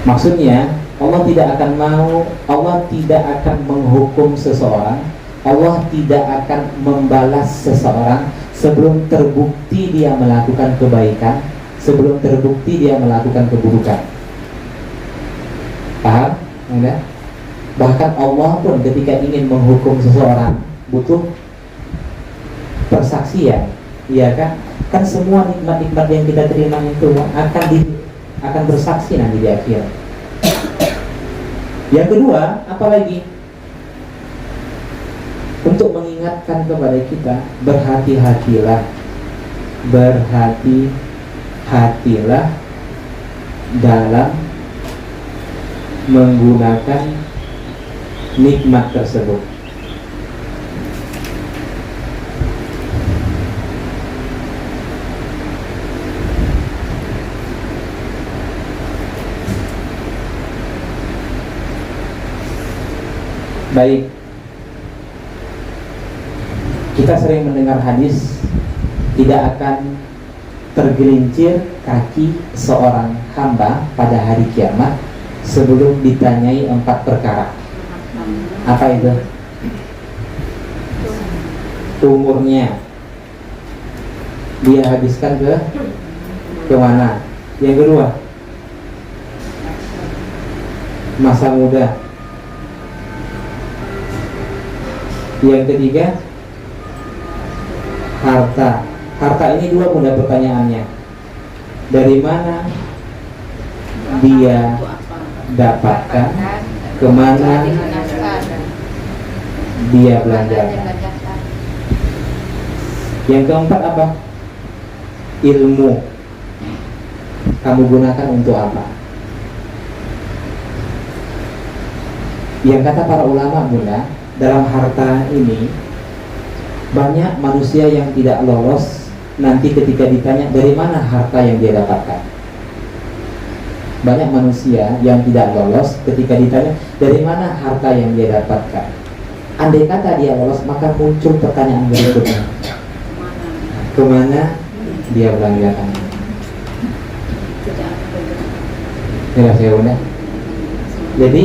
Maksudnya Allah tidak akan mau, Allah tidak akan menghukum seseorang, Allah tidak akan membalas seseorang sebelum terbukti dia melakukan kebaikan, sebelum terbukti dia melakukan keburukan. Paham? Enggak? Bahkan Allah pun ketika ingin menghukum seseorang butuh persaksian, iya kan? Kan semua nikmat-nikmat yang kita terima itu akan bersaksi nanti di akhirat. Yang kedua, apalagi? Untuk mengingatkan kepada kita, berhati-hatilah, berhati-hatilah dalam menggunakan nikmat tersebut. Baik, kita sering mendengar hadis, tidak akan tergelincir kaki seorang hamba pada hari kiamat sebelum ditanyai 4 perkara. Apa itu? Umurnya, dia habiskan ke mana? Yang kedua, masa muda. Yang ketiga, harta. Harta ini 2 mudah pertanyaannya. Dari mana dia dapatkan, kemana dia belanjakan. Yang keempat apa? Ilmu. Kamu gunakan untuk apa? Yang kata para ulama, Bunda, dalam harta ini banyak manusia yang tidak lolos nanti ketika ditanya dari mana harta yang dia dapatkan. Banyak manusia yang tidak lolos ketika ditanya dari mana harta yang dia dapatkan. Andai kata dia lolos, maka muncul pertanyaan berikutnya, kemana dia belanjakan? Jelas ya Bunda? Jadi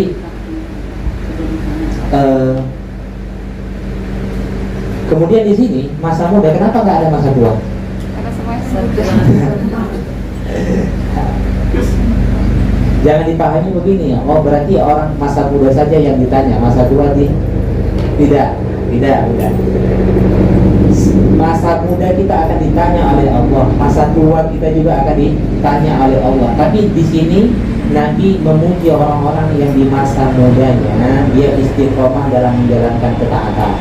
kemudian di sini masa muda, kenapa nggak ada masa tua? Karena semuanya Jangan dipahami begini, oh berarti orang masa muda saja yang ditanya, masa tua tidak. Masa muda kita akan ditanya oleh Allah, masa tua kita juga akan ditanya oleh Allah. Tapi di sini Nabi memuji orang-orang yang di masa mudanya dia istiqomah dalam menjalankan ketaatan.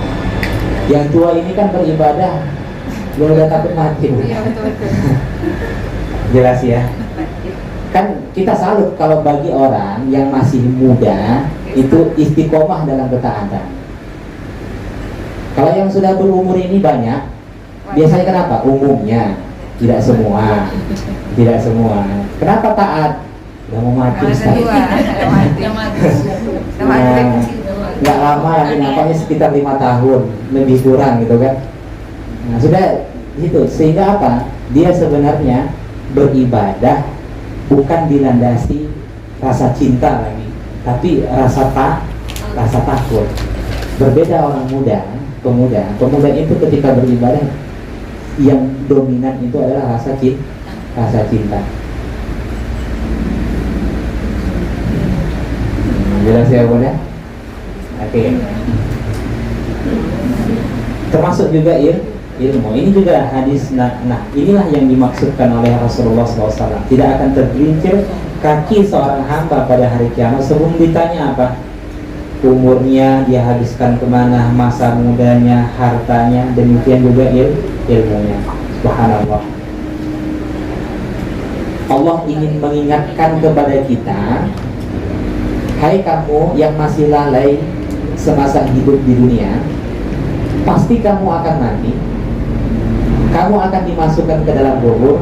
Yang tua ini kan beribadah, dia udah takut mati. Iya, betul. Jelas ya. Kan kita salut kalau bagi orang yang masih muda itu istiqomah dalam ketaatan. Kalau yang sudah berumur ini banyak, biasanya kenapa? Umumnya, tidak semua. Kenapa taat? Udah mau mati. Nggak lama lagi, nampaknya sekitar 5 tahun lebih kurang gitu kan. Nah, sudah gitu, sehingga apa? Dia sebenarnya beribadah bukan dilandasi rasa cinta lagi, tapi rasa takut. Berbeda orang pemuda itu ketika beribadah yang dominan itu adalah rasa cinta. Jelas ya bunda? Oke. Termasuk juga ilmu. Ini juga hadis. Nah, inilah yang dimaksudkan oleh Rasulullah SAW. Tidak akan tergelincir kaki seorang hamba pada hari kiamat sebelum ditanya apa? Umurnya dia habiskan kemana, masa mudanya, hartanya, demikian juga ilmunya. Subhanallah. Allah ingin mengingatkan kepada kita, hai kamu yang masih lalai semasa hidup di dunia, pasti kamu akan mati. Kamu akan dimasukkan ke dalam kubur,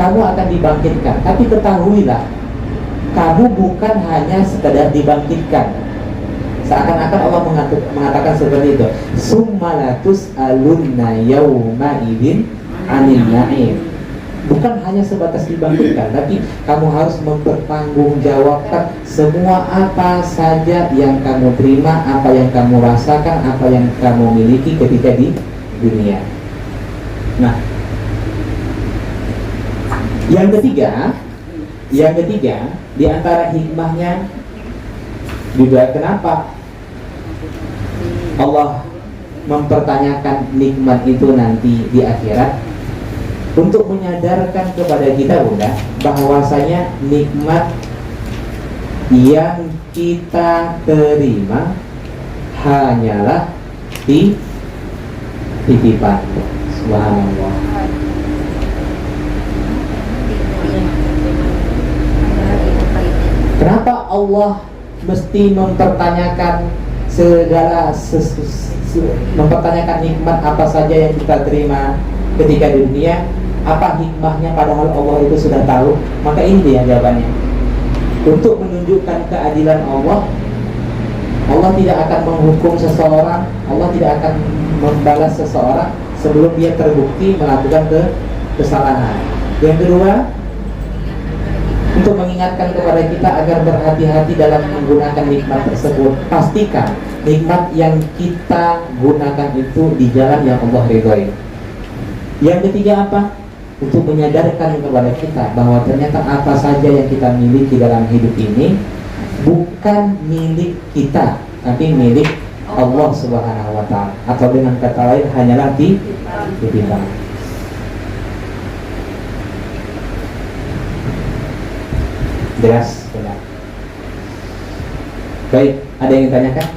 kamu akan dibangkitkan. Tapi ketahuilah, kamu bukan hanya sekadar dibangkitkan. Seakan-akan Allah mengatakan seperti itu. Summalatus alunna yauma idin anil na'im. Bukan hanya sebatas dibangkitkan, tapi kamu harus mempertanggungjawabkan semua apa saja yang kamu terima, apa yang kamu rasakan, apa yang kamu miliki ketika di dunia. Nah, yang ketiga di antara hikmahnya juga kenapa Allah mempertanyakan nikmat itu nanti di akhirat, untuk menyadarkan kepada kita bunda bahwasanya nikmat yang kita terima hanyalah titipan. Subhanallah. Kenapa Allah mesti mempertanyakan mempertanyakan nikmat apa saja yang kita terima ketika di dunia? Apa hikmahnya padahal Allah itu sudah tahu? Maka ini dia jawabannya. Untuk menunjukkan keadilan Allah, Allah tidak akan menghukum seseorang, Allah tidak akan membalas seseorang sebelum dia terbukti melakukan kesalahan. Yang kedua, untuk mengingatkan kepada kita agar berhati-hati dalam menggunakan nikmat tersebut. Pastikan nikmat yang kita gunakan itu di jalan yang Allah ridhoi. Yang ketiga apa? Untuk menyadarkan kepada kita bahwa ternyata apa saja yang kita miliki dalam hidup ini bukan milik kita, tapi milik Allah Subhanahu wa Ta'ala, atau dengan kata lain hanyalah titipan. Jelas, benar. Baik, ada yang ditanyakan?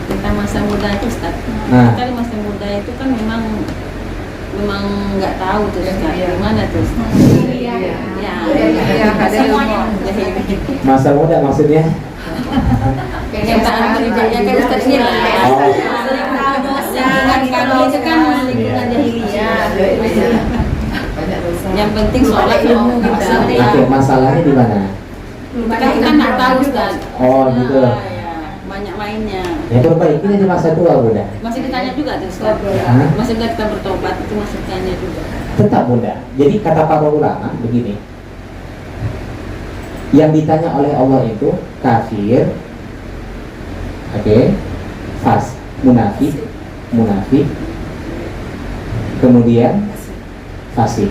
Tentang masa muda itu Ustaz. Nah. Kali masa muda itu kan memang nggak tahu tuh Ustaz, gimana tuh? Iya. Semuanya Masa muda maksudnya? kenyataan kerjanya kan Ustaz ini. Lingkungan kami itu kan lingkungan jahiliyah. Yang penting sholat ilmu kita. Oke, masalahnya di mana? Kita nggak tahu Ustaz. Oh, gitu. Ya, banyak mainnya. Ya perbaikinya di masa tua bunda. Masih ditanya juga tuh Ustaz. Masih kita bertobat itu masih ditanya juga. Tetap bunda. Jadi kata para ulama begini, yang ditanya oleh Allah itu kafir, oke, munafik, kemudian fasik.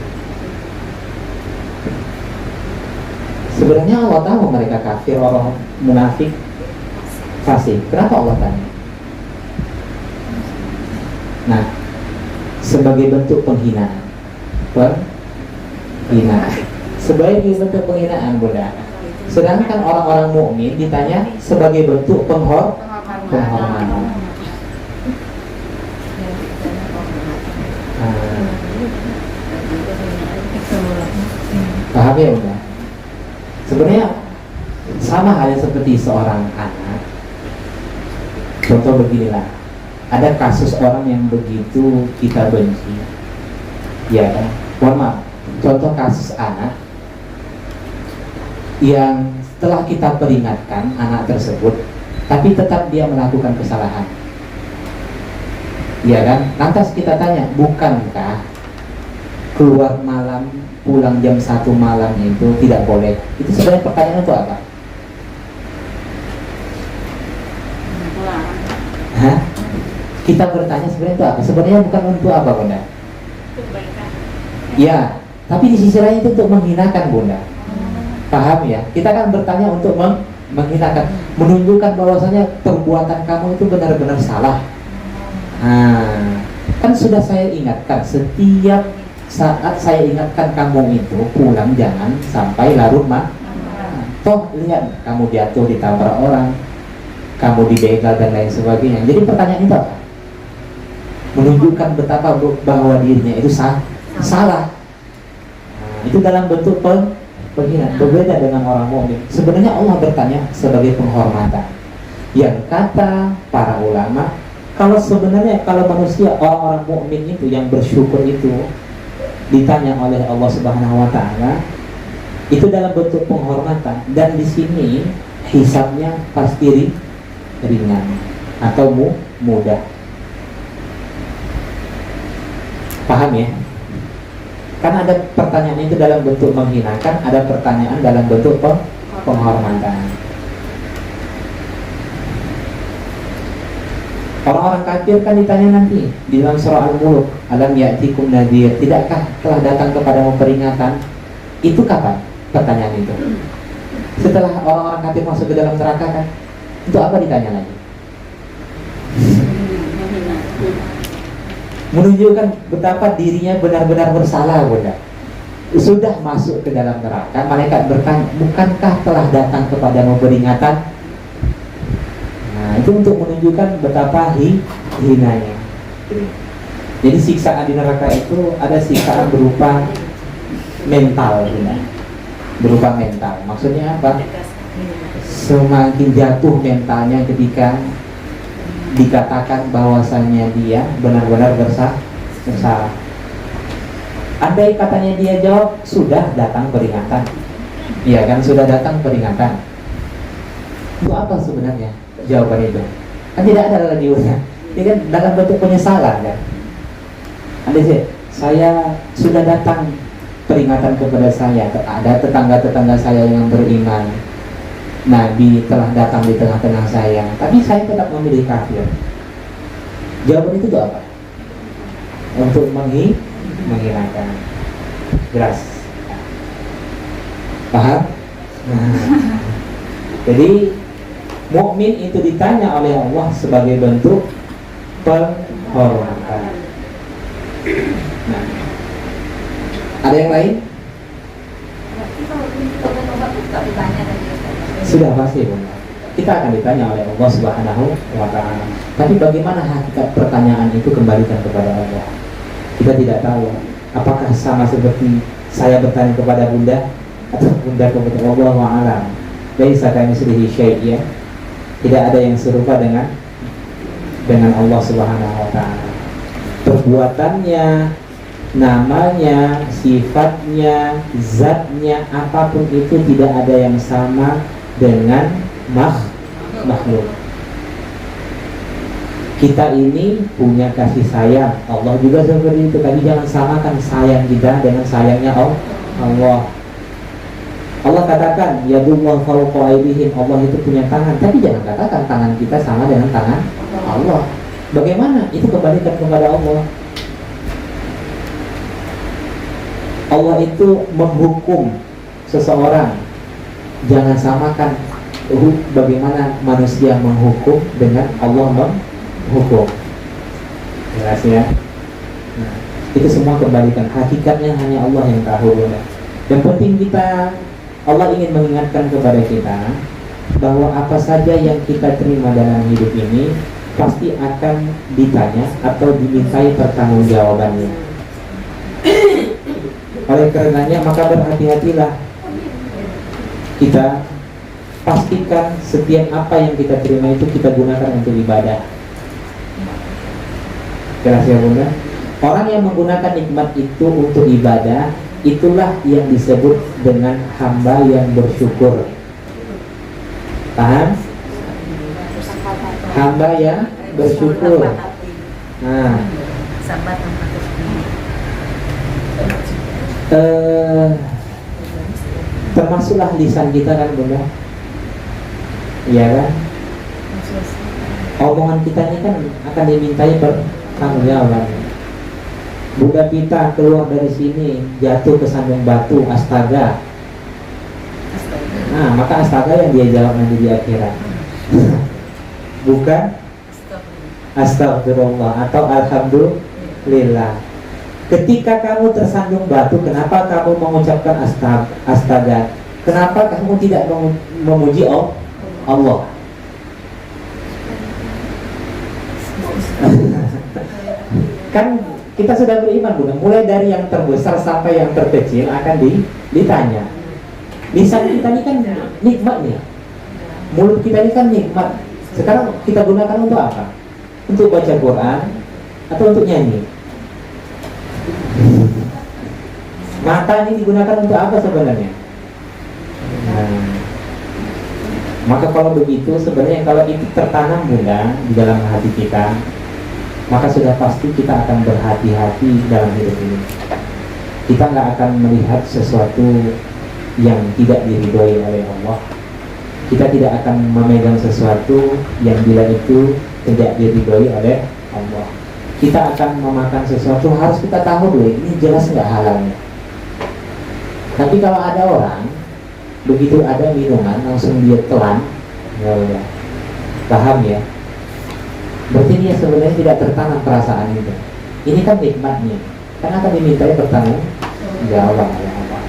Sebenarnya Allah tahu mereka kafir, orang munafik, fasik. Kenapa Allah tanya? Nah, sebagai bentuk penghinaan, sebagai bentuk penghinaan bunda. Sedangkan orang-orang mukmin ditanya sebagai bentuk penghormatan. Paham ya bunda? Sebenarnya sama halnya seperti seorang anak. Contoh beginilah, ada kasus orang yang begitu kita benci, ya kan? Mohon maaf, contoh kasus anak yang setelah kita peringatkan anak tersebut, tapi tetap dia melakukan kesalahan, ya kan? Lantas kita tanya, bukankah keluar malam, pulang jam 1 malam itu tidak boleh. Itu sebenarnya pertanyaan itu apa? Hah? Kita bertanya sebenarnya itu apa? Sebenarnya bukan untuk apa, Bunda? Ya, tapi di sisi lain itu untuk menghinakan, Bunda. Paham ya? Kita kan bertanya untuk menghinakan, menunjukkan bahwasanya perbuatan kamu itu benar-benar salah. Nah, kan sudah saya ingatkan, setiap saat saya ingatkan kamu itu pulang jangan sampai larut toh lihat kamu jatuh ditabrak orang, kamu dibegal dan lain sebagainya. Jadi pertanyaan itu apa? Menunjukkan betapa bahwa dirinya itu salah. Nah, itu dalam bentuk penghinaan. Berbeda dengan orang mukmin. Sebenarnya Allah bertanya sebagai penghormatan. Yang kata para ulama, kalau sebenarnya kalau manusia, orang-orang mukmin itu yang bersyukur itu ditanya oleh Allah Subhanahu wa taala, itu dalam bentuk penghormatan, dan di sini hisabnya pasti ringan atau mudah. Paham ya? Karena ada pertanyaan itu dalam bentuk menghinakan, ada pertanyaan dalam bentuk penghormatan. Orang-orang kafir kan ditanya nanti di dalam surah Al-Mulk, alam ya'tikum nadhir, tidakkah telah datang kepadamu peringatan? Itu kapan? Pertanyaan itu. Setelah orang-orang kafir masuk ke dalam neraka kan, itu apa ditanya lagi? Menunjukkan betapa dirinya benar-benar bersalah, Bunda. Sudah masuk ke dalam neraka, malaikat bertanya, bukankah telah datang kepadamu peringatan? Nah, itu untuk menunjukkan betapa hinanya. Jadi siksaan di neraka itu ada siksaan berupa mental, Bunda. Berupa mental. Maksudnya apa? Semakin jatuh mentalnya ketika dikatakan bahwasannya dia benar-benar bersalah. Andai katanya dia jawab, sudah datang peringatan. Iya kan, sudah datang peringatan. Itu apa sebenarnya jawaban itu? Kan tidak ada lagi urusan. Ini kan dalam bentuk penyesalan kan. Andai saya sudah datang peringatan kepada saya, ada tetangga-tetangga saya yang beriman, Nabi telah datang di tengah-tengah saya, tapi saya tetap memilih kafir. Jawaban itu apa? Untuk menghilangkan. Jelas. Paham? Jadi mukmin itu ditanya oleh Allah sebagai bentuk penghormatan. Nah, ada yang lain? Sudah pasti, Bunda. Kita akan ditanya oleh Allah Subhanahu wa ta'ala. Tapi bagaimana hakikat pertanyaan itu kembalikan kepada Allah? Kita tidak tahu. Apakah sama seperti saya bertanya kepada Bunda atau Bunda kepada Allah wa'alam? Laisa kamitslihi syai', ya. Tidak ada yang serupa dengan Allah Subhanahu wa ta'ala. Perbuatannya, namanya, sifatnya, zatnya, apapun itu tidak ada yang sama dengan makhluk. Kita ini punya kasih sayang, Allah juga seperti itu. Tapi jangan samakan sayang kita dengan sayangnya Allah. Allah katakan yadullah fawqa aydihim, Allah itu punya tangan. Tapi jangan katakan tangan kita sama dengan tangan Allah. Bagaimana? Itu kembalikan kepada Allah. Allah itu menghukum seseorang, jangan samakan bagaimana manusia menghukum dengan Allah menghukum. Jelas ya? Nah, itu semua kembalikan. Hakikatnya hanya Allah yang tahu. Yang penting kita, Allah ingin mengingatkan kepada kita bahwa apa saja yang kita terima dalam hidup ini pasti akan ditanya atau dimintai pertanggungjawabannya. Oleh karenanya maka berhati-hatilah, kita pastikan setiap apa yang kita terima itu kita gunakan untuk ibadah. Jelas ya, Bunda? Orang yang menggunakan nikmat itu untuk ibadah, itulah yang disebut dengan hamba yang bersyukur. Paham? Hamba yang bersyukur. Nah, Termasuklah lisan kita kan Bunda, iya kan? Omongan kita ini kan akan dimintai pertanggungjawaban. Bunda kita keluar dari sini jatuh ke sandung batu, astaga. Nah, maka astaga yang dia jawab nanti di akhirat. Bukan astagfirullah atau alhamdulillah. Ketika kamu tersandung batu, kenapa kamu mengucapkan astaga? Kenapa kamu tidak memuji Allah? Kan kita sudah beriman Bunda, mulai dari yang terbesar sampai yang terkecil akan ditanya. Lisan kita ini kan nikmat nih, mulut kita ini kan nikmat. Sekarang kita gunakan untuk apa? Untuk baca Quran atau untuk nyanyi? Mata ini digunakan untuk apa sebenarnya? Nah, maka kalau begitu sebenarnya kalau itu tertanam Bunda di dalam hati kita, maka sudah pasti kita akan berhati-hati dalam hidup ini. Kita nggak akan melihat sesuatu yang tidak diridhoi oleh Allah. Kita tidak akan memegang sesuatu yang bila itu tidak diridhoi oleh Allah. Kita akan memakan sesuatu, harus kita tahu dulu ini jelas nggak halalnya. Tapi kalau ada orang begitu ada minuman langsung dia telan, ya, paham ya? Berarti dia sebenarnya tidak tertanam perasaan itu. Ini kan nikmatnya, karena akan dimintai pertanggungjawaban oleh Allah.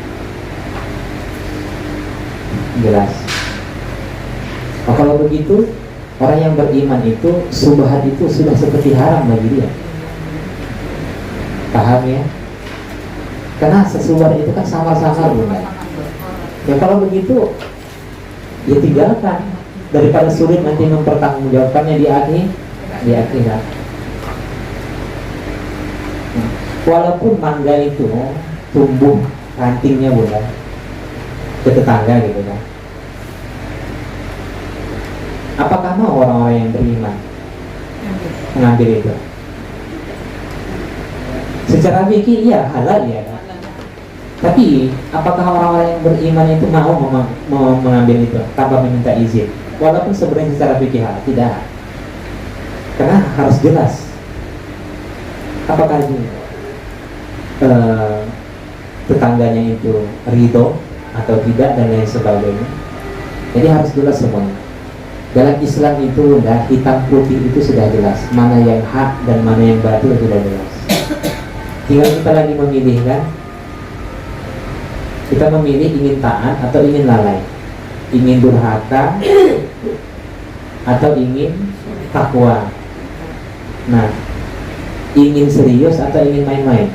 Jelas. Oh, kalau begitu orang yang beriman itu subhat itu sudah seperti haram bagi dia. Paham ya? Karena sesuatu itu kan samar-samar Bunda. Ya kalau begitu ya tinggalkan, daripada sulit nanti mempertanggungjawabkannya di akhirat. Walaupun mangga itu tumbuh rantingnya Bunda ke tetangga gitu kan. Apakah mau orang-orang yang beriman mengambil itu? Secara fikih iya halal ya kan? Tapi apakah orang-orang yang beriman itu mau mengambil itu tanpa meminta izin? Walaupun sebenarnya secara fikih halal, tidak. Karena harus jelas apakah tetangganya itu ridho atau tidak dan lain sebagainya. Jadi harus jelas semuanya. Dalam Islam itu udah hitam putih itu sudah jelas, mana yang hak dan mana yang batil sudah jelas. Tinggal kita lagi memilih kan. Kita memilih ingin taat atau ingin lalai, ingin durhaka atau ingin takwa. Nah, ingin serius atau ingin main-main?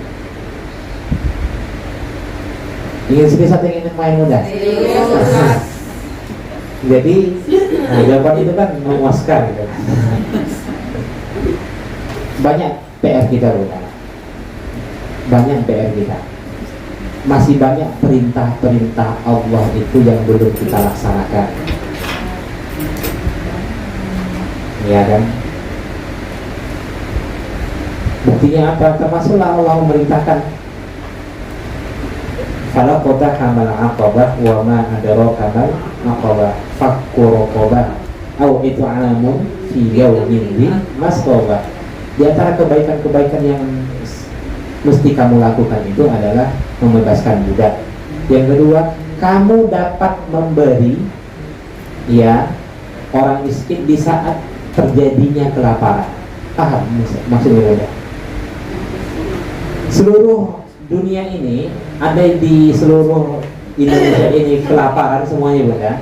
Ingin serius atau ingin main udah? Jadi jawaban itu kan memuaskan gitu. Banyak PR kita Bunda. Banyak PR kita. Masih banyak perintah-perintah Allah itu yang belum kita laksanakan. Ya kan? Buktinya apa? Termasuklah Allah memerintahkan fala qatahamal aqabah wa ma adraka mal aqabah fakku raqabah au it'amun fi yaumin dhi masqabah. Di antara kebaikan-kebaikan yang mesti kamu lakukan itu adalah membebaskan budak. Yang kedua, kamu dapat memberi ya orang miskin di saat terjadinya kelaparan. Paham maksudnya? Seluruh dunia ini ada di seluruh Indonesia ini kelaparan semuanya Bunda.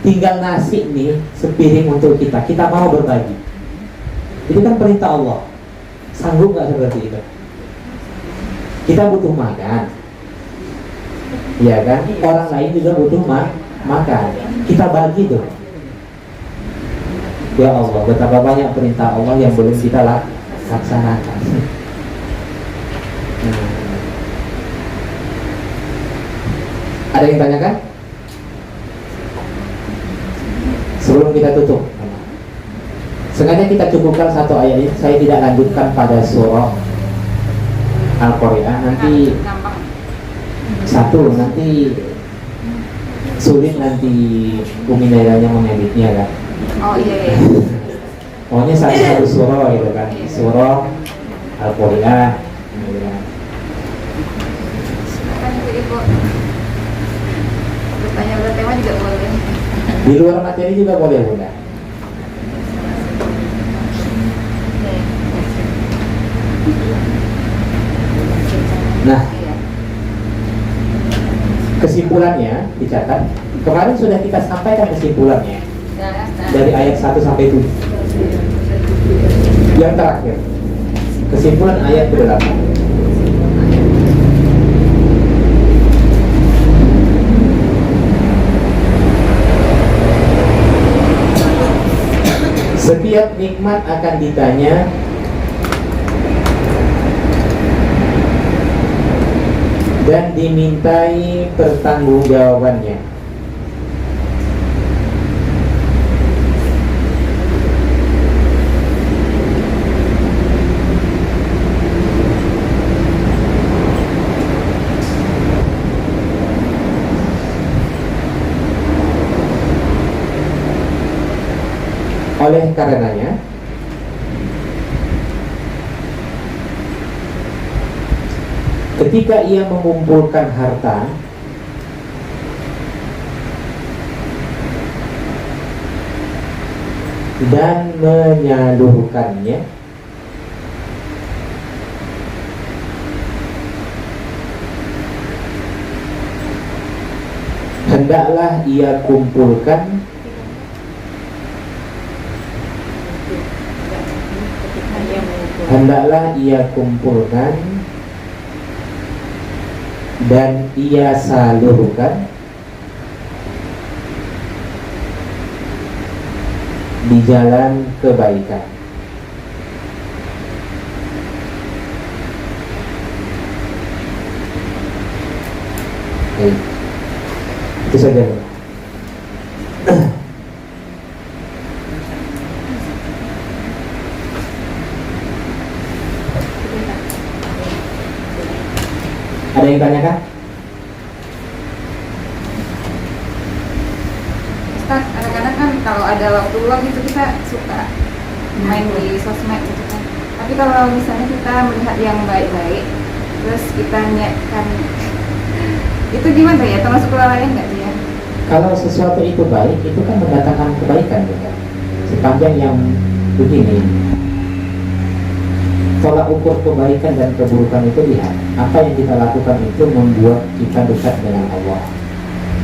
Tinggal nasi nih sepiring untuk kita. Kita mau berbagi. Itu kan perintah Allah. Sanggup nggak seperti itu? Kita butuh makan, ya kan? Orang lain juga butuh makan. Kita bagi tuh. Ya Allah, betapa banyak perintah Allah yang belum kita laksanakan. Ada yang tanyakan? Sebelum kita tutup, sengaja kita cukupkan satu ayat ini. Saya tidak lanjutkan pada surah Al-Qari'ah. Nanti Satu, nanti sulit nanti Umi Nailanya mengeditnya kan. Oh iya. Pokoknya satu surah gitu kan, surah Al-Qur'an gitu kan. Silakan Ibu. Bertanya bertema juga boleh. Di luar materi juga boleh Bunda. Nah, kesimpulannya dicatat. Kemarin sudah kita sampaikan kesimpulannya dari ayat 1 sampai 7. Yang terakhir, kesimpulan ayat ke-8. Setiap nikmat akan ditanya dan dimintai pertanggungjawabannya. Oleh karenanya, ketika ia mengumpulkan harta dan menyalurkannya, hendaklah ia kumpulkan dan ia salurkan di jalan kebaikan. Baik. Itu saja. Ada yang tanyakan? Ustaz, kadang-kadang kan kalau ada waktu luang itu kita suka main di sosmed gitu kan. Tapi kalau misalnya kita melihat yang baik-baik, terus kita niatkan, itu gimana ya? Termasuk kelalaian nggak sih ya? Kalau sesuatu itu baik, itu kan mendatangkan kebaikan juga. Sepanjang yang begini, tolak ukur kebaikan dan keburukan itu lihat apa yang kita lakukan itu membuat kita dekat dengan Allah.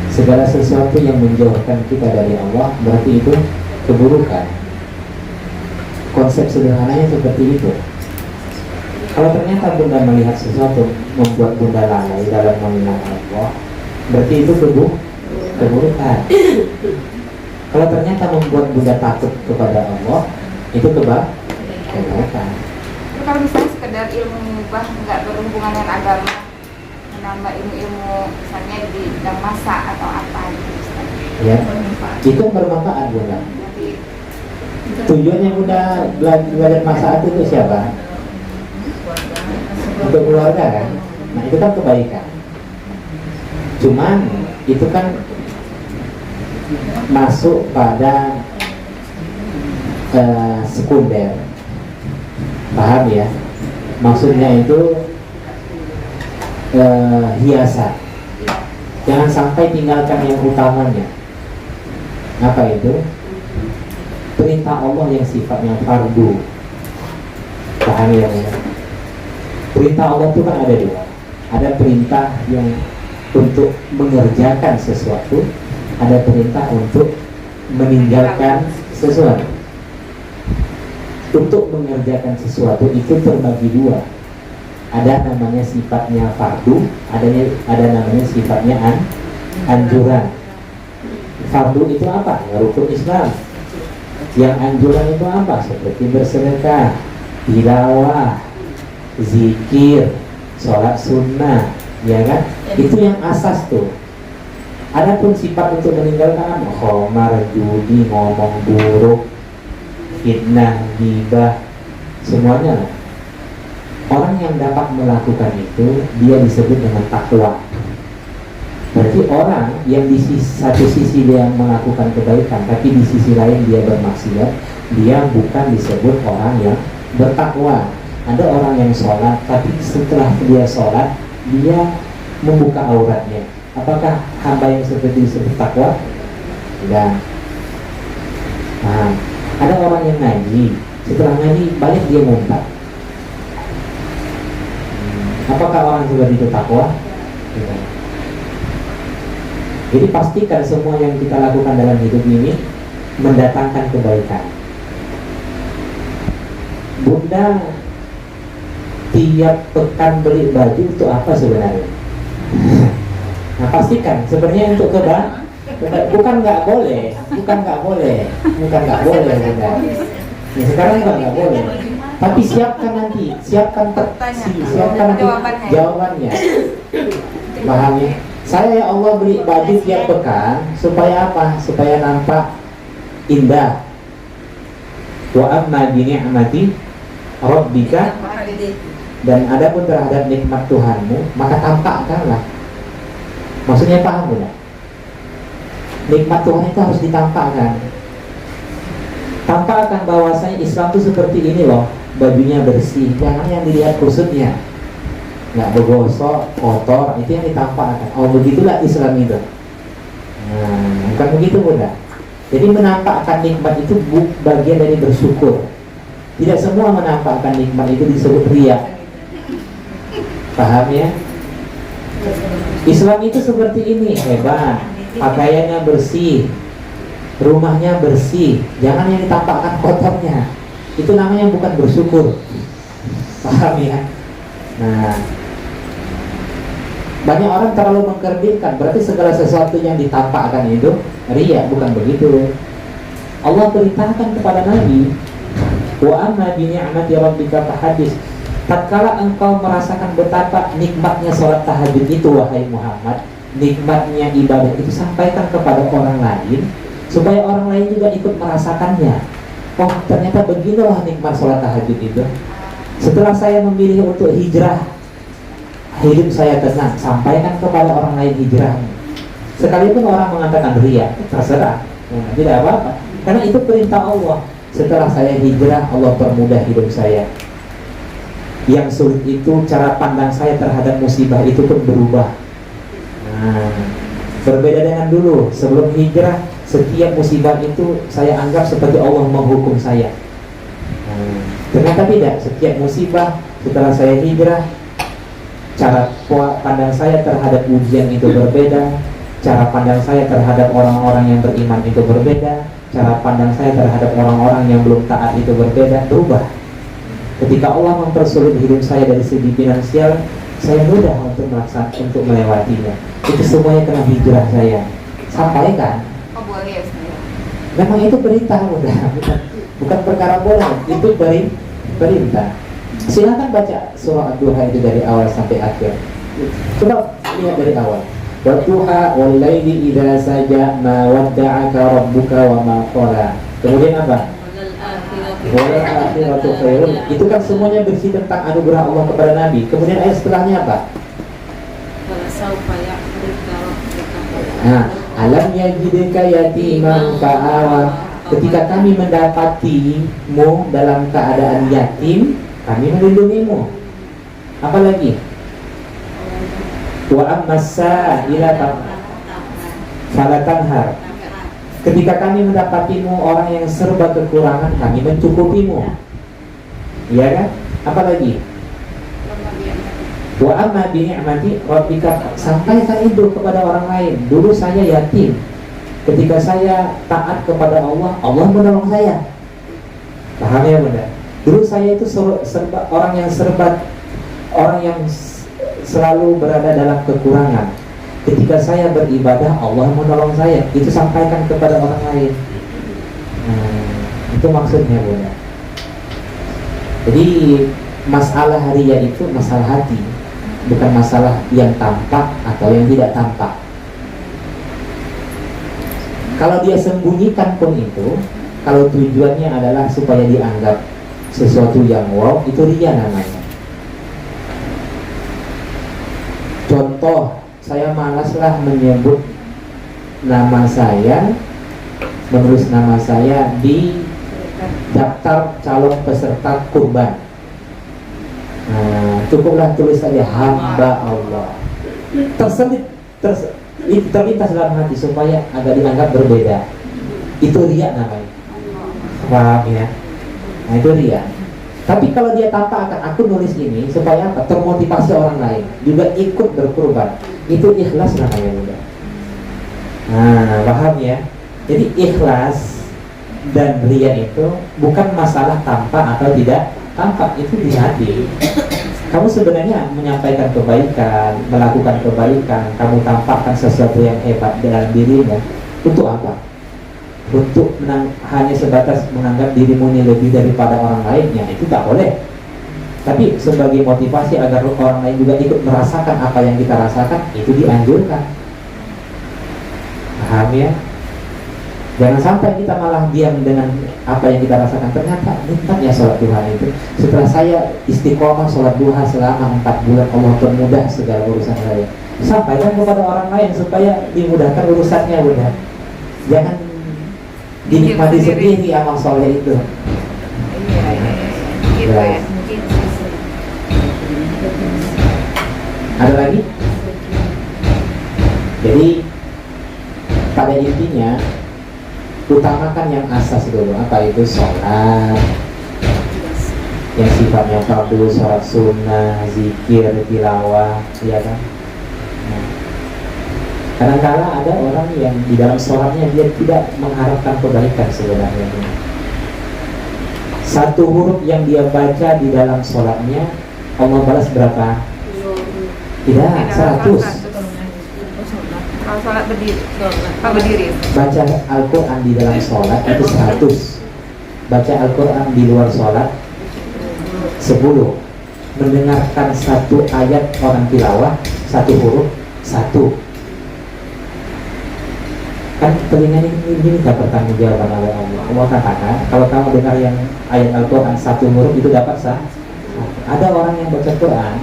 Segala sesuatu yang menjauhkan kita dari Allah berarti itu keburukan. Konsep sederhananya seperti itu. Kalau ternyata Bunda melihat sesuatu membuat Bunda lalai dalam mengenal Allah, berarti itu keburukan. Kalau ternyata membuat Bunda takut kepada Allah, itu kebaikan. Kalau misalnya sekedar ilmu mubah nggak berhubungan dengan agama, menambah ilmu-ilmu misalnya di bidang masak atau apa gitu Ustaz. Ya, itu bermanfaat Bunda. Jadi Tujuannya Bunda belajar masak itu siapa? Untuk keluarga kan? Nah itu kan kebaikan. Cuman itu kan masuk pada sekunder. Paham ya? Maksudnya itu hiasan. Jangan sampai tinggalkan yang utamanya. Apa itu? Perintah Allah yang sifatnya fardu. Paham ya? Perintah Allah itu kan ada dua. Ada perintah yang untuk mengerjakan sesuatu, ada perintah untuk meninggalkan sesuatu. Untuk mengerjakan sesuatu itu terbagi dua. Ada namanya sifatnya fardu, ada namanya sifatnya anjuran. Fardu itu apa? Ya, rukun Islam. Yang anjuran itu apa? Seperti bersedekah, tilawah, zikir, sholat sunnah, ya kan? Itu yang asas tuh. Adapun sifat untuk meninggalkan apa? Khomar, judi, ngomong buruk, fitnah, ghibah, semuanya lah. Orang yang dapat melakukan itu dia disebut dengan takwa. Berarti orang yang di satu sisi dia melakukan kebaikan, tapi di sisi lain dia bermaksiat, dia bukan disebut orang yang bertakwa. Ada orang yang sholat, tapi setelah dia sholat, dia membuka auratnya. Apakah hamba yang seperti itu bertakwa? Tidak. Nah, ada orang yang ngaji, setelah ngaji balik dia muntah. Apakah orang seperti itu takwa? Tidak. Jadi pastikan semua yang kita lakukan dalam hidup ini mendatangkan kebaikan. Bunda tiap pekan beli baju untuk apa sebenarnya? Nah pastikan sebenarnya untuk kebaikan. Bukan nggak boleh, bukan nggak boleh Bunda. Nah, sekarang nggak boleh. Tapi siapkan nanti, siapkan nanti jawabannya. Paham ya? Saya ya Allah beli baju tiap pekan supaya apa? Supaya nampak indah. Wa amma bi ni'mati rabbika, dan adapun terhadap nikmat Tuhanmu maka tampakkanlah. Maksudnya paham enggak? Nikmat Tuhan itu harus ditampakkan. Tampakkan bahwasanya Islam itu seperti ini loh, bajunya bersih, jangan yang dilihat kusutnya. Nggak bergosok, kotor, itu yang ditampakkan. Oh begitulah Islam itu. Nah, bukan begitu Bunda. Jadi menampakkan nikmat itu bagian dari bersyukur. Tidak semua menampakkan nikmat itu disebut riya. Paham ya? Islam itu seperti ini, hebat. Pakaiannya bersih, rumahnya bersih, jangan yang ditampakkan kotornya. Itu namanya bukan bersyukur. Paham ya? Nah, banyak orang terlalu mengkerdilkan, berarti segala sesuatu yang ditampakkan itu riya, bukan begitu. Allah beritakan kepada Nabi, wa amma bi ni'mati rabbika fahaddits. Tatkala engkau merasakan betapa nikmatnya sholat tahajud itu wahai Muhammad, nikmatnya ibadah itu, sampaikan kepada orang lain supaya orang lain juga ikut merasakannya. Oh ternyata beginilah nikmat sholat tahajud itu. Setelah saya memilih untuk hijrah, hidup saya tenang, sampaikan kepada orang lain hijrah. Sekalipun orang mengatakan riya, terserah, tidak apa-apa, karena itu perintah Allah. Setelah saya hijrah, Allah permudah hidup saya. Yang sulit itu cara pandang saya terhadap musibah itu pun berubah. Nah, berbeda dengan dulu. Sebelum hijrah, setiap musibah itu saya anggap seperti Allah menghukum saya. Ternyata tidak. Setiap musibah setelah saya hijrah, cara pandang saya terhadap ujian itu berbeda. Cara pandang saya terhadap orang-orang yang beriman itu berbeda. Cara pandang saya terhadap orang-orang yang belum taat itu berbeda, berubah. Ketika Allah mempersulit hidup saya dari segi finansial, saya mudah untuk untuk melewatinya. Itu semuanya kena hijrah saya. Sampaikan. Oh boleh ya Ustaz. Memang itu perintah mudah, bukan perkara boleh. Itu perintah. Silakan baca surah Ad-Duha itu dari awal sampai akhir. Coba lihat dari awal. Wadduha wal laili idza saja ma wadda'aka rabbuka wa ma qala. Kemudian apa? Wal akhiratu khairun. Itu kan semuanya berisi tentang anugerah Allah kepada Nabi. Kemudian ayat setelahnya apa? Nah, alam yajidka yatiman fa'awa. Ketika kami mendapatimu dalam keadaan yatim, kami melindungimu. Apalagi? Wa ammasa ila falatanhar. Ketika kami mendapatimu orang yang serba kekurangan, kami mencukupimu. Iya kan? Apalagi? Wa amma bi ni'mati rabbika. Sampaikan itu kepada orang lain. Dulu saya yatim. Ketika saya taat kepada Allah, Allah menolong saya. Paham ya Bunda? Dulu saya itu orang yang selalu berada dalam kekurangan. Ketika saya beribadah, Allah menolong saya. Itu sampaikan kepada orang lain. Itu maksudnya Bunda. Jadi masalah riya itu masalah hati, bukan masalah yang tampak atau yang tidak tampak. Kalau dia sembunyikan pun itu, kalau tujuannya adalah supaya dianggap sesuatu yang wow, itu riya namanya. Contoh saya malaslah menyebut nama saya, menulis nama saya di daftar calon peserta kurban. Nah, cukuplah tulis saja hamba Allah. Terlintas dalam hati supaya agak dianggap berbeda. Itu riya namanya. Paham ya? Nah itu riya. Tapi kalau dia tanpa akan aku nulis ini supaya apa? Termotivasi orang lain juga ikut berkurban. Itu ikhlas namanya juga. Nah, paham ya? Jadi ikhlas dan riya itu bukan masalah tampak atau tidak tampak, itu di hati. Kamu sebenarnya menyampaikan kebaikan, melakukan kebaikan, kamu tampakkan sesuatu yang hebat dalam dirimu. Untuk apa? Untuk hanya sebatas menganggap dirimu ini lebih daripada orang lainnya, itu tak boleh. Tapi sebagai motivasi agar orang lain juga ikut merasakan apa yang kita rasakan, itu dianjurkan. Paham ya? Jangan sampai kita malah diam dengan apa yang kita rasakan. Ternyata nikmat ya sholat duha itu. Setelah saya istiqomah sholat duha selama 4 bulan, Allah permudah segala urusan saya. Sampaikan kepada orang lain supaya dimudahkan urusannya, udah. Jangan dinikmati sendiri amal soleh itu. Gitu ya. Ada lagi? Jadi pada intinya utamakan yang asas dulu. Apa itu? Sholat yang sifatnya fardu, sholat sunnah, zikir, tilawah, ya kan? Nah, kadang-kala ada orang yang di dalam sholatnya dia tidak mengharapkan kebaikan sebenarnya. Satu huruf yang dia baca di dalam sholatnya Allah balas berapa? Tidak, 100. Kalau sholat berdiri, berdiri. Baca Al-Quran di dalam sholat itu 100. Baca Al-Quran di luar sholat 10. Mendengarkan satu ayat orang tilawah, satu huruf, 1. Kan telinga ini dapat tanggung jawaban oleh Allah. Allah katakan kalau kamu dengar yang ayat Al-Quran satu huruf itu dapat sah. Ada orang yang baca Quran,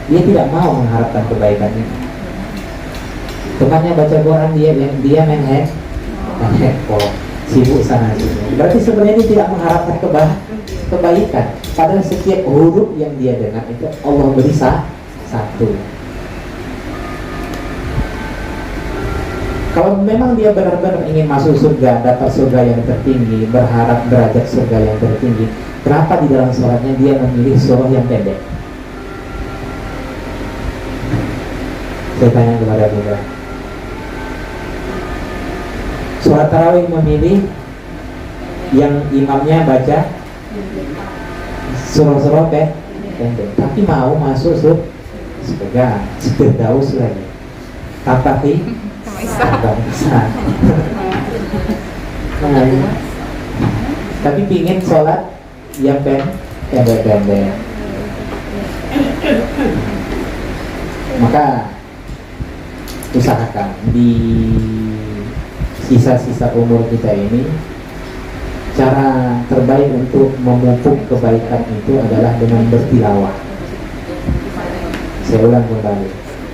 dia tidak mau mengharapkan kebaikannya. Temannya baca Quran, dia main handphone, sibuk sana sini. Berarti sebenarnya dia tidak mengharapkan kebaikan. Padahal setiap huruf yang dia dengar itu Allah beri satu. Kalau memang dia benar-benar ingin masuk surga, dapat surga yang tertinggi, berharap derajat surga yang tertinggi, kenapa di dalam sholatnya dia memilih surah yang pendek? Saya tanya kepada Bunda. Sholat tarawih memilih yang imamnya baca surah-surah pendek, tapi mau masuk surga, Firdaus lagi, Tapahi. Nah, tapi pingin sholat yang pendek. Maka usahakan di sisa-sisa umur kita ini, cara terbaik untuk memupuk kebaikan itu adalah dengan bertilawah. Saya ulang kembali,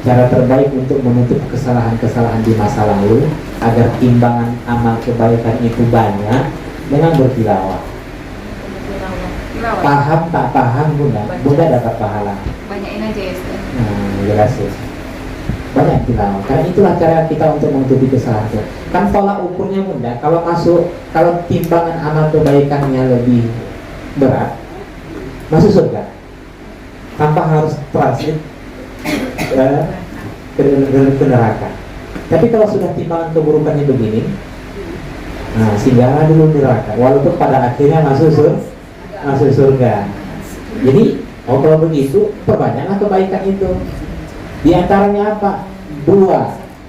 cara terbaik untuk menutup kesalahan-kesalahan di masa lalu agar timbangan amal kebaikan itu banyak dengan bertilawah. Paham tak paham Bunda dapat pahala. Banyakin aja ya. Jelas ya. Banyak tilawah. Karena itulah cara kita untuk menutupi kesalahan itu. Kan tolak ukurnya Bunda. Kalau timbangan amal kebaikannya lebih berat, masuk surga tanpa harus transit ke neraka. Tapi kalau sudah timbangan keburukannya begini, nah singgahlah dulu neraka, walaupun pada akhirnya masuk surga. Jadi kalau begitu perbanyaklah kebaikan itu. Di antaranya apa? 2.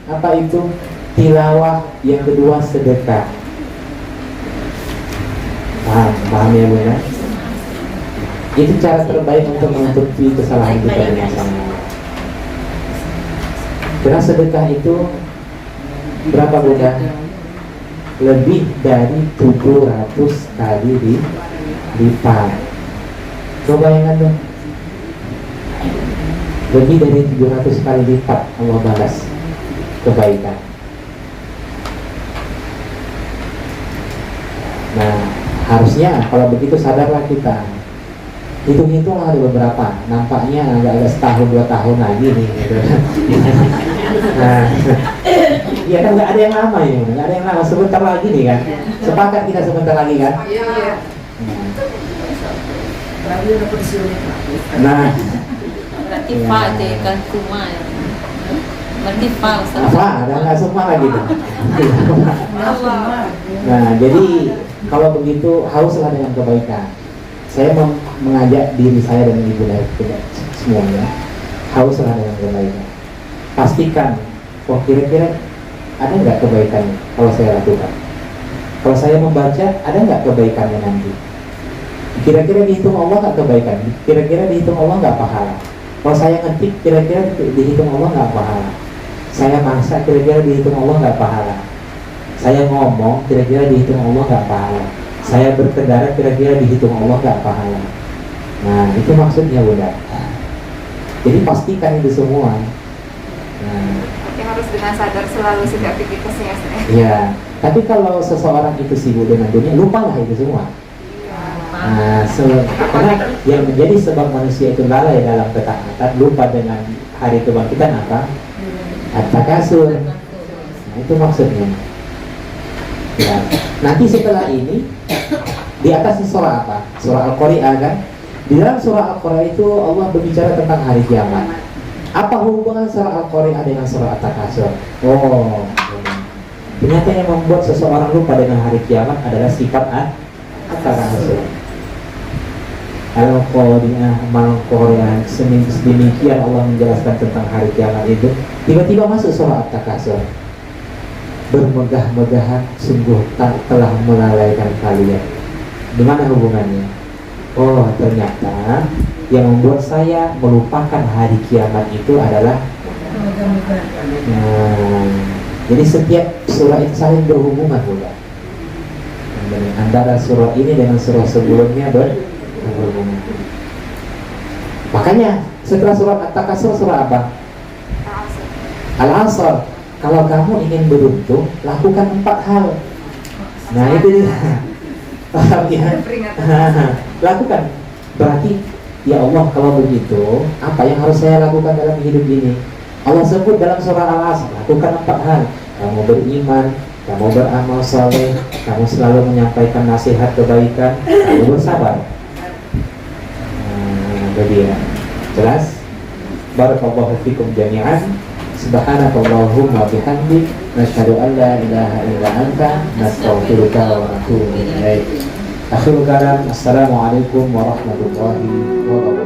Apa itu? Tilawah. Yang kedua sedekah. Paham ya Bu ya? Itu cara terbaik untuk menutupi kesalahan kita di masa lalu. Karena sedekah itu berapa Bunda? Lebih dari 700 kali lipat. Coba bayangkan dong. Lebih dari 700 kali lipat Allah balas kebaikan. Nah, harusnya kalau begitu sadarlah kita. Hitung-hitung ada beberapa, nampaknya agak setahun 2 tahun lagi nih gitu. Nah, ya kan nggak ada yang lama ini, nggak ada yang lama, sebentar lagi nih kan. Sepakat kita sebentar lagi kan. Nah, berarti Pak kan kuma ya. Berarti Pak Ustaz. apa? Ada nggak semua lagi tuh. Nah, jadi kalau begitu haruslah dengan kebaikan. Saya mengajak diri saya dan ibu dan semuanya haruslah dengan kebaikan. Pastikan, oh kira-kira ada nggak kebaikannya kalau saya lakukan? Kalau saya membaca, ada nggak kebaikannya nanti? Kira-kira dihitung Allah nggak kebaikan? Kira-kira dihitung Allah nggak pahala? Kalau saya ngetik, kira-kira dihitung Allah nggak pahala? Saya masak, kira-kira dihitung Allah nggak pahala? Saya ngomong, kira-kira dihitung Allah nggak pahala? Saya berkendara, kira-kira dihitung Allah nggak pahala? Nah, itu maksudnya Bunda. Jadi pastikan itu semua. Nah, Tapi harus dengan sadar selalu setiap aktivitasnya saya. ya, tapi kalau seseorang itu sibuk dengan dunia, lupalah itu semua. Nah, karena yang menjadi sebab manusia itu lalai dalam ketaatan, lupa dengan hari kebangkitan apa? At-takasur. Nah, itu maksudnya. Ya. Nanti setelah ini di atasnya surah apa? Surah Al-Qari'ah kan? Di dalam surah Al-Qari'ah itu Allah berbicara tentang hari kiamat. Apa hubungan surah Al-Qari'ah dengan surah At-Takasur? Oh, ternyata yang membuat seseorang lupa dengan hari kiamat adalah sifat At-Takasur. Al-Qari'ah, Mal-Qari'ah, sedemikian Allah menjelaskan tentang hari kiamat itu. Tiba-tiba masuk surah At-Takasur. Bermegah-megahan sungguh tak telah melalaikan kalian. Di mana hubungannya? Oh, ternyata yang membuat saya melupakan hari kiamat itu adalah jadi setiap surah itu saling berhubungan, bukan? Antara surah ini dengan surah sebelumnya berhubungan. Makanya setelah surah At-Takasur surah apa? Al-Asr. Kalau kamu ingin beruntung, lakukan 4 hal. Nah, itu dia. Paham ya? Lakukan. Berarti, ya Allah, kalau begitu, apa yang harus saya lakukan dalam hidup ini? Allah sebut dalam surah Al-Asr, lakukan 4 hal. Kamu beriman, kamu beramal saleh, kamu selalu menyampaikan nasihat kebaikan, kamu bersabar. Nah, itu dia. Jelas? Barakallahu fikum jami'an. Subhanakallahumma bihamdik, nasyhadu an la ilaha illa anta, nastaghfiruka wa natubu ilaik. Akhirul kalam, assalamualaikum warahmatullahi wabarakatuh.